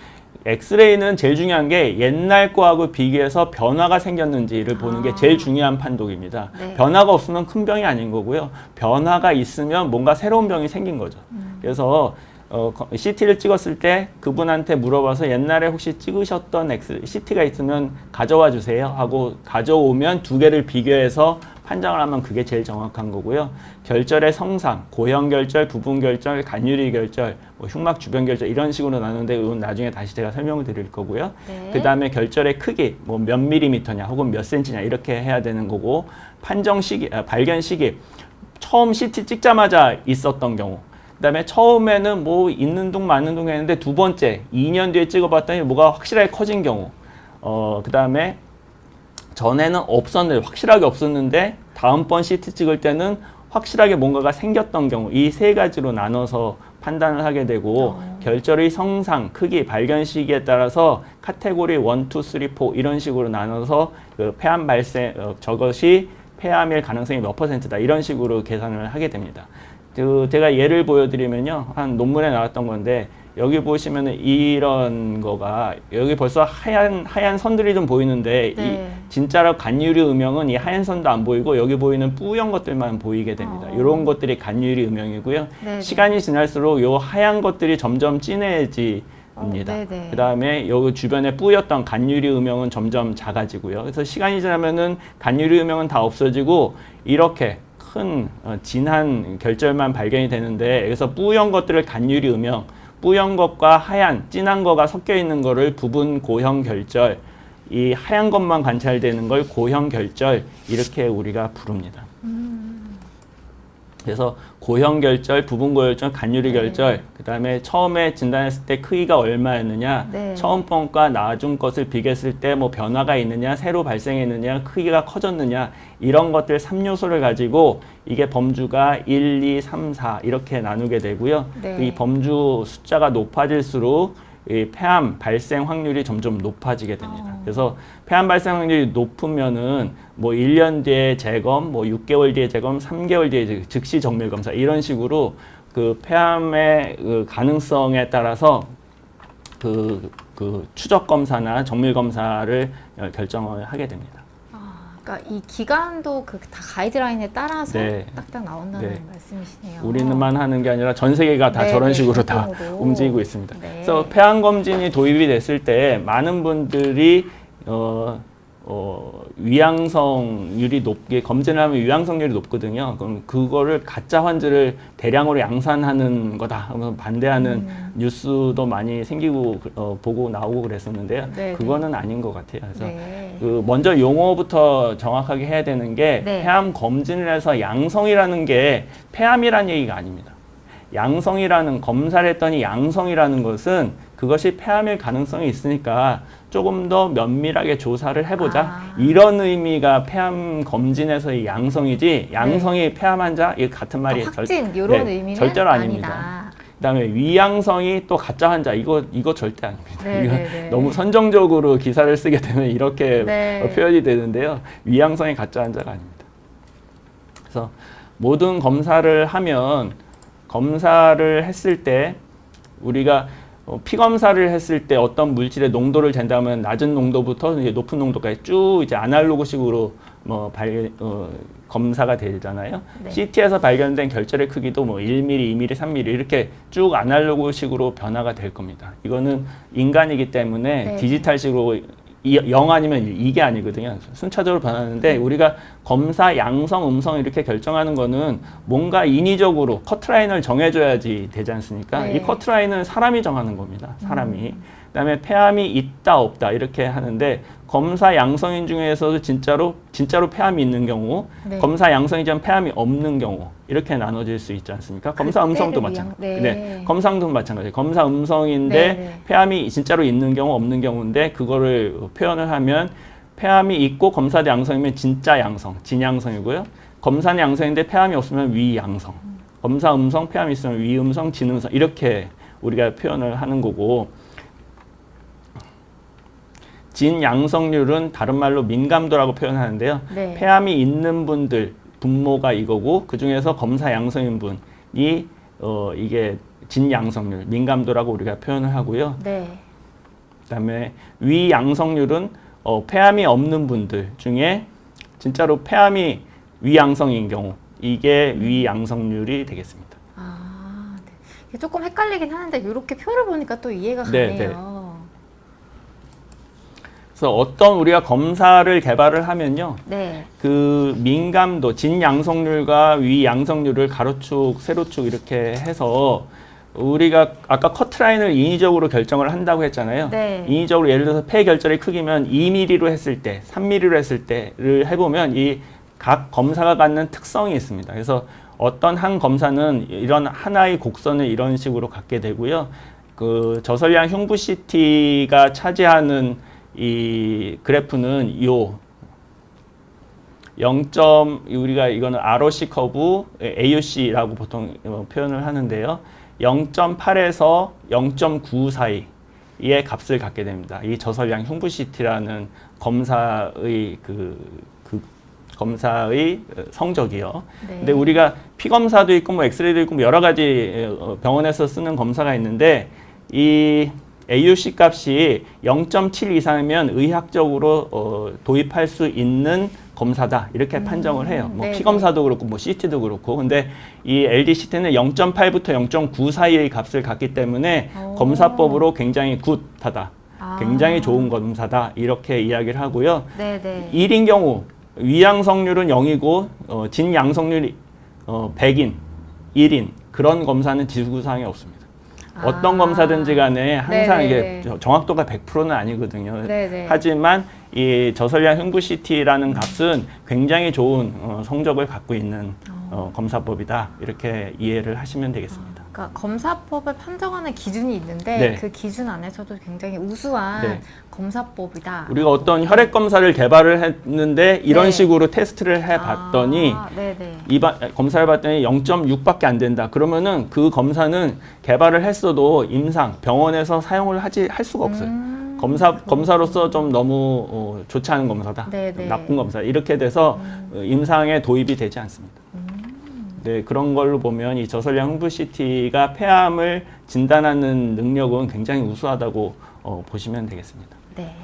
Speaker 2: 엑스레이는 제일 중요한 게 옛날 거하고 비교해서 변화가 생겼는지를 보는 게 제일 중요한 판독입니다.
Speaker 1: 네.
Speaker 2: 변화가 없으면 큰 병이 아닌 거고요. 변화가 있으면 뭔가 새로운 병이 생긴 거죠. 그래서 CT를 찍었을 때 그분한테 물어봐서 옛날에 혹시 찍으셨던 CT가 있으면 가져와 주세요 하고 가져오면 두 개를 비교해서 판정을 하면 그게 제일 정확한 거고요. 결절의 성상, 고형결절, 부분결절, 간유리결절, 흉막 주변결절 이런 식으로 나누는데 이건 나중에 다시 제가 설명을 드릴 거고요.
Speaker 1: 네.
Speaker 2: 그 다음에 결절의 크기, 몇 밀리미터냐 혹은 몇 센치냐 이렇게 해야 되는 거고 판정 시기, 발견 시기, 처음 CT 찍자마자 있었던 경우 그다음에 처음에는 뭐 있는 둥 마는 둥 했는데 두 번째 2년 뒤에 찍어봤더니 뭐가 확실하게 커진 경우 그다음에 전에는 없었는데 확실하게 없었는데 다음번 CT 찍을 때는 확실하게 뭔가가 생겼던 경우 이 세 가지로 나눠서 판단을 하게 되고 결절의 성상, 크기, 발견 시기에 따라서 카테고리 1, 2, 3, 4 이런 식으로 나눠서 그 폐암 발생 저것이 폐암일 가능성이 몇 %다 이런 식으로 계산을 하게 됩니다. 제가 예를 보여드리면요. 한 논문에 나왔던 건데 여기 보시면은 이런 거가 여기 벌써 하얀 선들이 좀 보이는데
Speaker 1: 네.
Speaker 2: 이 진짜로 간유리 음영은 이 하얀 선도 안 보이고 여기 보이는 뿌연 것들만 보이게 됩니다. 이런 것들이 간유리 음영이고요.
Speaker 1: 네.
Speaker 2: 시간이 지날수록 요 하얀 것들이 점점 진해지
Speaker 1: 네네.
Speaker 2: 그 다음에 여기 주변에 뿌였던 간유리 음영은 점점 작아지고요. 그래서 시간이 지나면은 간유리 음영은 다 없어지고 이렇게 큰 진한 결절만 발견이 되는데, 여기서 뿌연 것들을 간유리 음영, 뿌연 것과 하얀 진한 거가 섞여 있는 거를 부분 고형 결절, 이 하얀 것만 관찰되는 걸 고형 결절 이렇게 우리가 부릅니다. 그래서 고형 결절, 부분 고혈절, 간유리 결절, 그 다음에 처음에 진단했을 때 크기가 얼마였느냐, 처음 번과 나중 것을 비교했을 때 뭐 변화가 있느냐, 새로 발생했느냐, 크기가 커졌느냐, 이런 것들 3요소를 가지고 이게 범주가 1, 2, 3, 4 이렇게 나누게 되고요. 이 범주 숫자가 높아질수록 이 폐암 발생 확률이 점점 높아지게 됩니다. 그래서 폐암 발생 확률이 높으면은 뭐 1년 뒤에 재검, 뭐 6개월 뒤에 재검, 3개월 뒤에 즉시 정밀 검사 이런 식으로 그 폐암의 그 가능성에 따라서 그 추적 검사나 정밀 검사를 결정을 하게 됩니다.
Speaker 1: 그러니까 이 기간도 그 다 가이드라인에 따라서
Speaker 2: 네.
Speaker 1: 딱딱 나온다는 말씀이시네요.
Speaker 2: 우리만 하는 게 아니라 전 세계가 다 저런 식으로 다 움직이고 있습니다. 그래서 폐암 검진이 도입이 됐을 때 많은 분들이 위양성률이 높게 검진을 하면 위양성률이 높거든요. 그럼 그거를 가짜 환자를 대량으로 양산하는 거다 하면서 반대하는 뉴스도 많이 생기고 보고 나오고 그랬었는데요. 그거는 아닌 것 같아요. 그래서 그 먼저 용어부터 정확하게 해야 되는 게 폐암 검진을 해서 양성이라는 게 폐암이라는 얘기가 아닙니다. 양성이라는 검사를 했더니 양성이라는 것은 그것이 폐암일 가능성이 있으니까 조금 더 면밀하게 조사를 해보자. 이런 의미가 폐암 검진에서의 양성이지 양성이 폐암 환자 이 같은 말이
Speaker 1: 확진 이런 의미는
Speaker 2: 절대로 아닙니다. 그다음에 위양성이 또 가짜 환자 이거 절대 아닙니다. 이거 너무 선정적으로 기사를 쓰게 되면 이렇게 표현이 되는데요. 위양성이 가짜 환자가 아닙니다. 그래서 모든 검사를 하면 검사를 했을 때 우리가 피 검사를 했을 때 어떤 물질의 농도를 잰다면 낮은 농도부터 이제 높은 농도까지 쭉 이제 아날로그식으로 검사가 되잖아요. CT에서 발견된 결절의 크기도 뭐 1mm, 2mm, 3mm 이렇게 쭉 아날로그식으로 변화가 될 겁니다. 이거는 인간이기 때문에 디지털식으로 0 아니면 이게 아니거든요. 순차적으로 변하는데 우리가 검사 양성, 음성 이렇게 결정하는 거는 뭔가 인위적으로 커트라인을 정해줘야지 되지 않습니까? 이 커트라인은 사람이 정하는 겁니다. 사람이. 그다음에 폐암이 있다 없다 이렇게 하는데 검사 양성인 중에서도 진짜로 폐암이 있는 경우, 검사 양성이지만 폐암이 없는 경우 이렇게 나눠질 수 있지 않습니까? 검사 음성도 마찬가지. 검사도 마찬가지. 검사 음성인데 폐암이 진짜로 있는 경우 없는 경우인데 그거를 표현을 하면 폐암이 있고 검사도 양성이면 진짜 양성, 진양성이고요. 검사는 양성인데 폐암이 없으면 위양성. 검사 음성, 폐암이 있으면 위음성, 진음성 이렇게 우리가 표현을 하는 거고. 진양성률은 다른 말로 민감도라고 표현하는데요. 폐암이 있는 분들 분모가 이거고 그 중에서 검사 양성인 분이 이게 진양성률, 민감도라고 우리가 표현을 하고요. 그다음에 위양성률은 폐암이 없는 분들 중에 진짜로 폐암이 위양성인 경우 이게 위양성률이 되겠습니다.
Speaker 1: 조금 헷갈리긴 하는데 이렇게 표를 보니까 또 이해가 가네요.
Speaker 2: 그래서 어떤 우리가 검사를 개발을 하면요. 그 민감도, 진양성률과 위양성률을 가로축, 세로축 이렇게 해서 우리가 아까 커트라인을 인위적으로 결정을 한다고 했잖아요. 인위적으로 예를 들어서 폐 결절의 크기면 2mm로 했을 때, 3mm로 했을 때를 해보면 이 각 검사가 갖는 특성이 있습니다. 그래서 어떤 한 검사는 이런 하나의 곡선을 이런 식으로 갖게 되고요. 그 저설량 흉부 CT가 차지하는 이 그래프는 요 0. 우리가 이거는 ROC 커브 AUC라고 보통 표현을 하는데요. 0.8에서 0.9 사이의 값을 갖게 됩니다. 이 저설량 흉부 CT라는 검사의 검사의 성적이요. 근데 우리가 피 검사도 있고 뭐 엑스레이도 있고 뭐 여러 가지 병원에서 쓰는 검사가 있는데 이 AUC 값이 0.7 이상이면 의학적으로 도입할 수 있는 검사다 이렇게 판정을 해요. 뭐
Speaker 1: 네네.
Speaker 2: 피 검사도 그렇고 뭐 CT도 그렇고. 근데 이 LDCT는 0.8부터 0.9 사이의 값을 갖기 때문에
Speaker 1: 오.
Speaker 2: 검사법으로 굉장히 굿하다.
Speaker 1: 아.
Speaker 2: 굉장히 좋은 검사다 이렇게 이야기를 하고요.
Speaker 1: 네네.
Speaker 2: 1인 경우 위양성률은 0이고 진양성률이 100인, 1인 그런 검사는 지구상에 없습니다. 어떤 검사든지 간에 항상
Speaker 1: 네네.
Speaker 2: 이게 정확도가 100%는 아니거든요.
Speaker 1: 네네.
Speaker 2: 하지만 이 저설량 흉부 CT라는 값은 굉장히 좋은 성적을 갖고 있는 검사법이다. 이렇게 이해를 하시면 되겠습니다.
Speaker 1: 그러니까 검사법을 판정하는 기준이 있는데
Speaker 2: 네.
Speaker 1: 그 기준 안에서도 굉장히 우수한
Speaker 2: 네.
Speaker 1: 검사법이다.
Speaker 2: 우리가 어떤 혈액 검사를 개발을 했는데 이런
Speaker 1: 네.
Speaker 2: 식으로 테스트를 해봤더니
Speaker 1: 네네.
Speaker 2: 검사를 봤더니 0.6밖에 안 된다. 그러면은 그 검사는 개발을 했어도 임상 병원에서 사용을 할 수가 없어요. 검사로서 좀 너무 좋지 않은 검사다.
Speaker 1: 네네.
Speaker 2: 나쁜 검사. 이렇게 돼서 임상에 도입이 되지 않습니다. 네, 그런 걸로 보면 이 저설량 흉부 CT가 폐암을 진단하는 능력은 굉장히 우수하다고 보시면 되겠습니다.
Speaker 1: 네.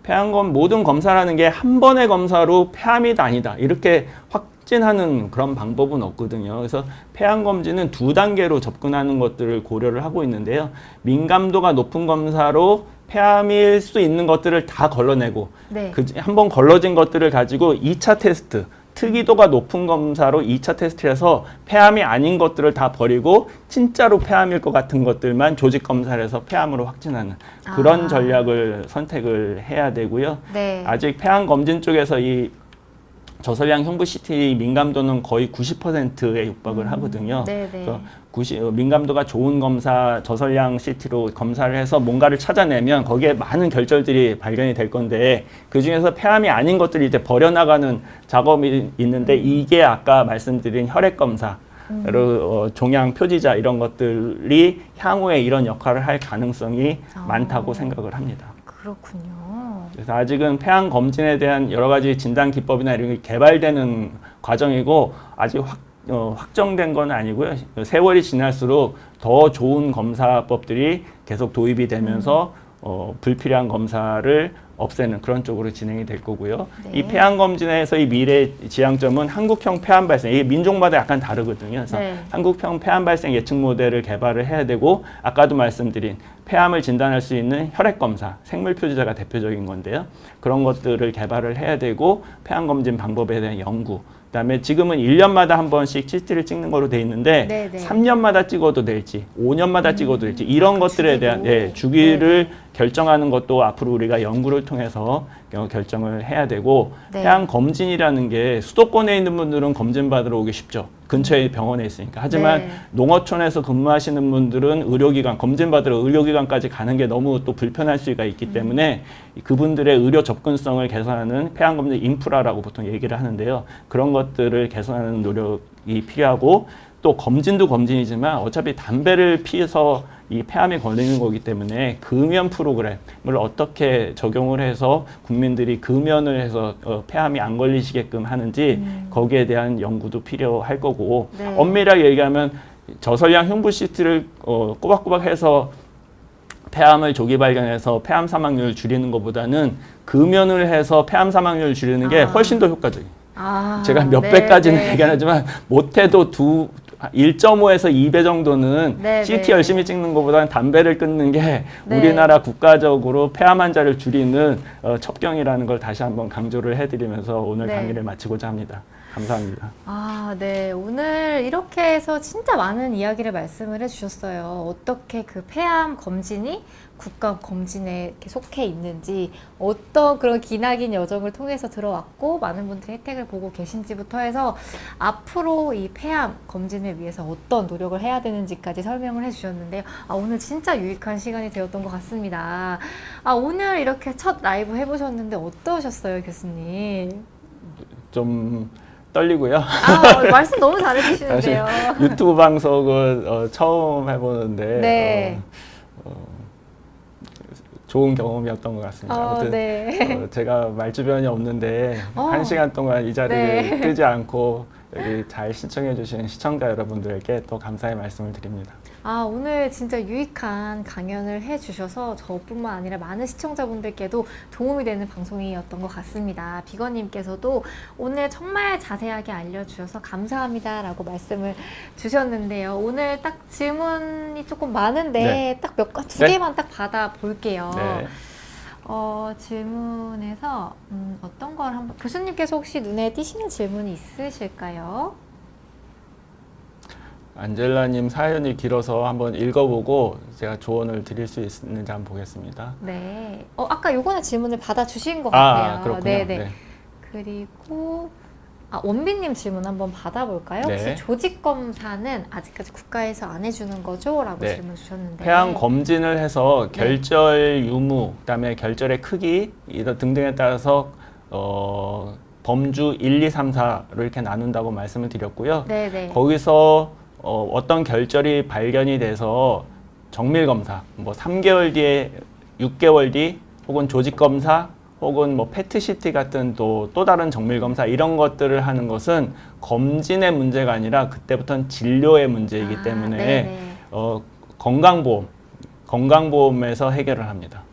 Speaker 2: 폐암검 모든 검사라는 게 한 번의 검사로 폐암이다 아니다 이렇게 확진하는 그런 방법은 없거든요. 그래서 폐암 검진은 2단계로 접근하는 것들을 고려를 하고 있는데요. 민감도가 높은 검사로 폐암일 수 있는 것들을 다 걸러내고
Speaker 1: 네.
Speaker 2: 한번 걸러진 것들을 가지고 2차 테스트 특이도가 높은 검사로 2차 테스트를 해서 폐암이 아닌 것들을 다 버리고 진짜로 폐암일 것 같은 것들만 조직 검사를 해서 폐암으로 확진하는 그런 전략을 선택을 해야 되고요.
Speaker 1: 네.
Speaker 2: 아직 폐암 검진 쪽에서 이 저설량 흉부 CT 민감도는 거의 90%에 육박을 하거든요.
Speaker 1: 네네.
Speaker 2: 그래서 민감도가 좋은 검사 저설량 CT로 검사를 해서 뭔가를 찾아내면 거기에 많은 결절들이 발견이 될 건데 그 중에서 폐암이 아닌 것들이 이제 버려나가는 작업이 있는데 이게 아까 말씀드린 혈액 검사 종양 표지자 이런 것들이 향후에 이런 역할을 할 가능성이 많다고 생각을 합니다.
Speaker 1: 그렇군요.
Speaker 2: 그래서 아직은 폐암 검진에 대한 여러 가지 진단 기법이나 이런 게 개발되는 과정이고 아직 확정된 건 아니고요. 세월이 지날수록 더 좋은 검사법들이 계속 도입이 되면서 불필요한 검사를 없애는 그런 쪽으로 진행이 될 거고요.
Speaker 1: 네.
Speaker 2: 이 폐암 검진에서 이 미래 지향점은 한국형 폐암 발생. 이게 민족마다 약간 다르거든요. 그래서
Speaker 1: 네.
Speaker 2: 한국형 폐암 발생 예측 모델을 개발을 해야 되고 아까도 말씀드린 폐암을 진단할 수 있는 혈액 검사, 생물 표지자가 대표적인 건데요. 그런 것들을 개발을 해야 되고 폐암 검진 방법에 대한 연구. 그다음에 지금은 1년마다 한 번씩 CT를 찍는 거로 돼 있는데
Speaker 1: 네네.
Speaker 2: 3년마다 찍어도 될지 5년마다 찍어도 될지 이런 것들에 대한
Speaker 1: 주기로.
Speaker 2: 주기를 결정하는 것도 앞으로 우리가 연구를 통해서 결정을 해야 되고
Speaker 1: 네.
Speaker 2: 폐암 검진이라는 게 수도권에 있는 분들은 검진 받으러 오기 쉽죠. 근처에 병원에 있으니까. 하지만
Speaker 1: 네.
Speaker 2: 농어촌에서 근무하시는 분들은 의료기관, 검진 받으러 의료기관까지 가는 게 너무 또 불편할 수가 있기 때문에 그분들의 의료 접근성을 개선하는 폐암 검진 인프라라고 보통 얘기를 하는데요. 그런 것들을 개선하는 노력이 필요하고 또 검진도 검진이지만 어차피 담배를 피해서 이 폐암이 걸리는 거기 때문에 금연 프로그램을 어떻게 적용을 해서 국민들이 금연을 해서 폐암이 안 걸리시게끔 하는지 거기에 대한 연구도 필요할 거고
Speaker 1: 네.
Speaker 2: 엄밀하게 얘기하면 저설량 흉부 CT를 꼬박꼬박 해서 폐암을 조기 발견해서 폐암 사망률을 줄이는 것보다는 금연을 해서 폐암 사망률을 줄이는 게 훨씬 더 효과적이에요. 제가 몇
Speaker 1: 네,
Speaker 2: 배까지는
Speaker 1: 네.
Speaker 2: 얘기 안 하지만 못해도 1.5에서 2배 정도는
Speaker 1: 네,
Speaker 2: CT
Speaker 1: 네.
Speaker 2: 열심히 찍는 것보다는 담배를 끊는 게
Speaker 1: 네.
Speaker 2: 우리나라 국가적으로 폐암 환자를 줄이는 첩경이라는 걸 다시 한번 강조를 해드리면서 오늘
Speaker 1: 네.
Speaker 2: 강의를 마치고자 합니다. 감사합니다.
Speaker 1: 네. 오늘 이렇게 해서 진짜 많은 이야기를 말씀을 해주셨어요. 어떻게 그 폐암 검진이 국가 검진에 이렇게 속해 있는지, 어떤 그런 기나긴 여정을 통해서 들어왔고, 많은 분들이 혜택을 보고 계신지부터 해서 앞으로 이 폐암 검진을 위해서 어떤 노력을 해야 되는지까지 설명을 해주셨는데요. 오늘 진짜 유익한 시간이 되었던 것 같습니다. 오늘 이렇게 첫 라이브 해보셨는데 어떠셨어요, 교수님?
Speaker 2: 좀 떨리고요.
Speaker 1: 말씀 너무 잘해주시는데요.
Speaker 2: 유튜브 방송은 처음 해보는데
Speaker 1: 네.
Speaker 2: 좋은 경험이었던 것 같습니다. 아무튼
Speaker 1: 네.
Speaker 2: 제가 말주변이 없는데 1시간 동안 이 자리를
Speaker 1: 네.
Speaker 2: 뜨지 않고 여기 잘 시청해 주신 시청자 여러분들께 또 감사의 말씀을 드립니다.
Speaker 1: 오늘 진짜 유익한 강연을 해주셔서 저뿐만 아니라 많은 시청자분들께도 도움이 되는 방송이었던 것 같습니다. 비건님께서도 오늘 정말 자세하게 알려주셔서 감사합니다라고 말씀을 주셨는데요. 오늘 딱 질문이 조금 많은데
Speaker 2: 네.
Speaker 1: 딱 두
Speaker 2: 네.
Speaker 1: 개만 딱 받아볼게요.
Speaker 2: 네.
Speaker 1: 질문에서 어떤 걸 한번 교수님께서 혹시 눈에 띄시는 질문이 있으실까요?
Speaker 2: 안젤라님 사연이 길어서 한번 읽어보고 제가 조언을 드릴 수 있는지 한번 보겠습니다.
Speaker 1: 네. 아까 요거는 질문을 받아주신 것 같아요.
Speaker 2: 그렇군요.
Speaker 1: 네네.
Speaker 2: 네.
Speaker 1: 그리고 원빈님 질문 한번 받아볼까요?
Speaker 2: 네.
Speaker 1: 혹시 조직 검사는 아직까지 국가에서 안 해주는 거죠? 라고
Speaker 2: 네.
Speaker 1: 질문 주셨는데.
Speaker 2: 폐암 검진을 해서
Speaker 1: 네.
Speaker 2: 결절 유무, 그다음에 결절의 크기 이런 등등에 따라서 범주 1, 2, 3, 4로 이렇게 나눈다고 말씀을 드렸고요.
Speaker 1: 네네.
Speaker 2: 거기서 어떤 결절이 발견이 돼서 정밀 검사, 뭐 3개월 뒤에 6개월 뒤 혹은 조직 검사 혹은 뭐 페트CT 같은 또 다른 정밀 검사 이런 것들을 하는 것은 검진의 문제가 아니라 그때부터는 진료의 문제이기 때문에
Speaker 1: 네네.
Speaker 2: 건강보험에서 해결을 합니다.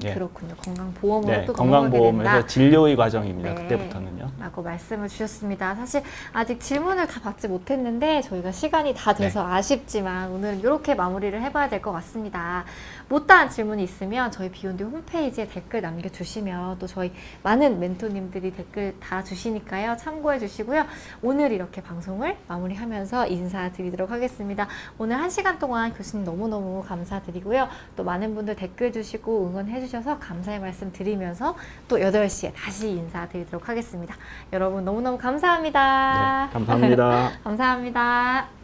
Speaker 2: 예.
Speaker 1: 그렇군요. 건강보험으로
Speaker 2: 네,
Speaker 1: 또 넘어가게 된다.
Speaker 2: 건강보험에서 진료의 과정입니다.
Speaker 1: 네.
Speaker 2: 그때부터는요.
Speaker 1: 라고 말씀을 주셨습니다. 사실 아직 질문을 다 받지 못했는데 저희가 시간이 다 돼서 아쉽지만 오늘은 이렇게 마무리를 해봐야 될 것 같습니다. 못다한 질문이 있으면 저희 비욘드 홈페이지에 댓글 남겨주시면 또 저희 많은 멘토님들이 댓글 달아주시니까요. 참고해 주시고요. 오늘 이렇게 방송을 마무리하면서 인사드리도록 하겠습니다. 오늘 1시간 동안 교수님 너무너무 감사드리고요. 또 많은 분들 댓글 주시고 응원해 주셔서 감사의 말씀 드리면서 또 8시에 다시 인사드리도록 하겠습니다. 여러분 너무너무 감사합니다.
Speaker 2: 네, 감사합니다.
Speaker 1: 감사합니다.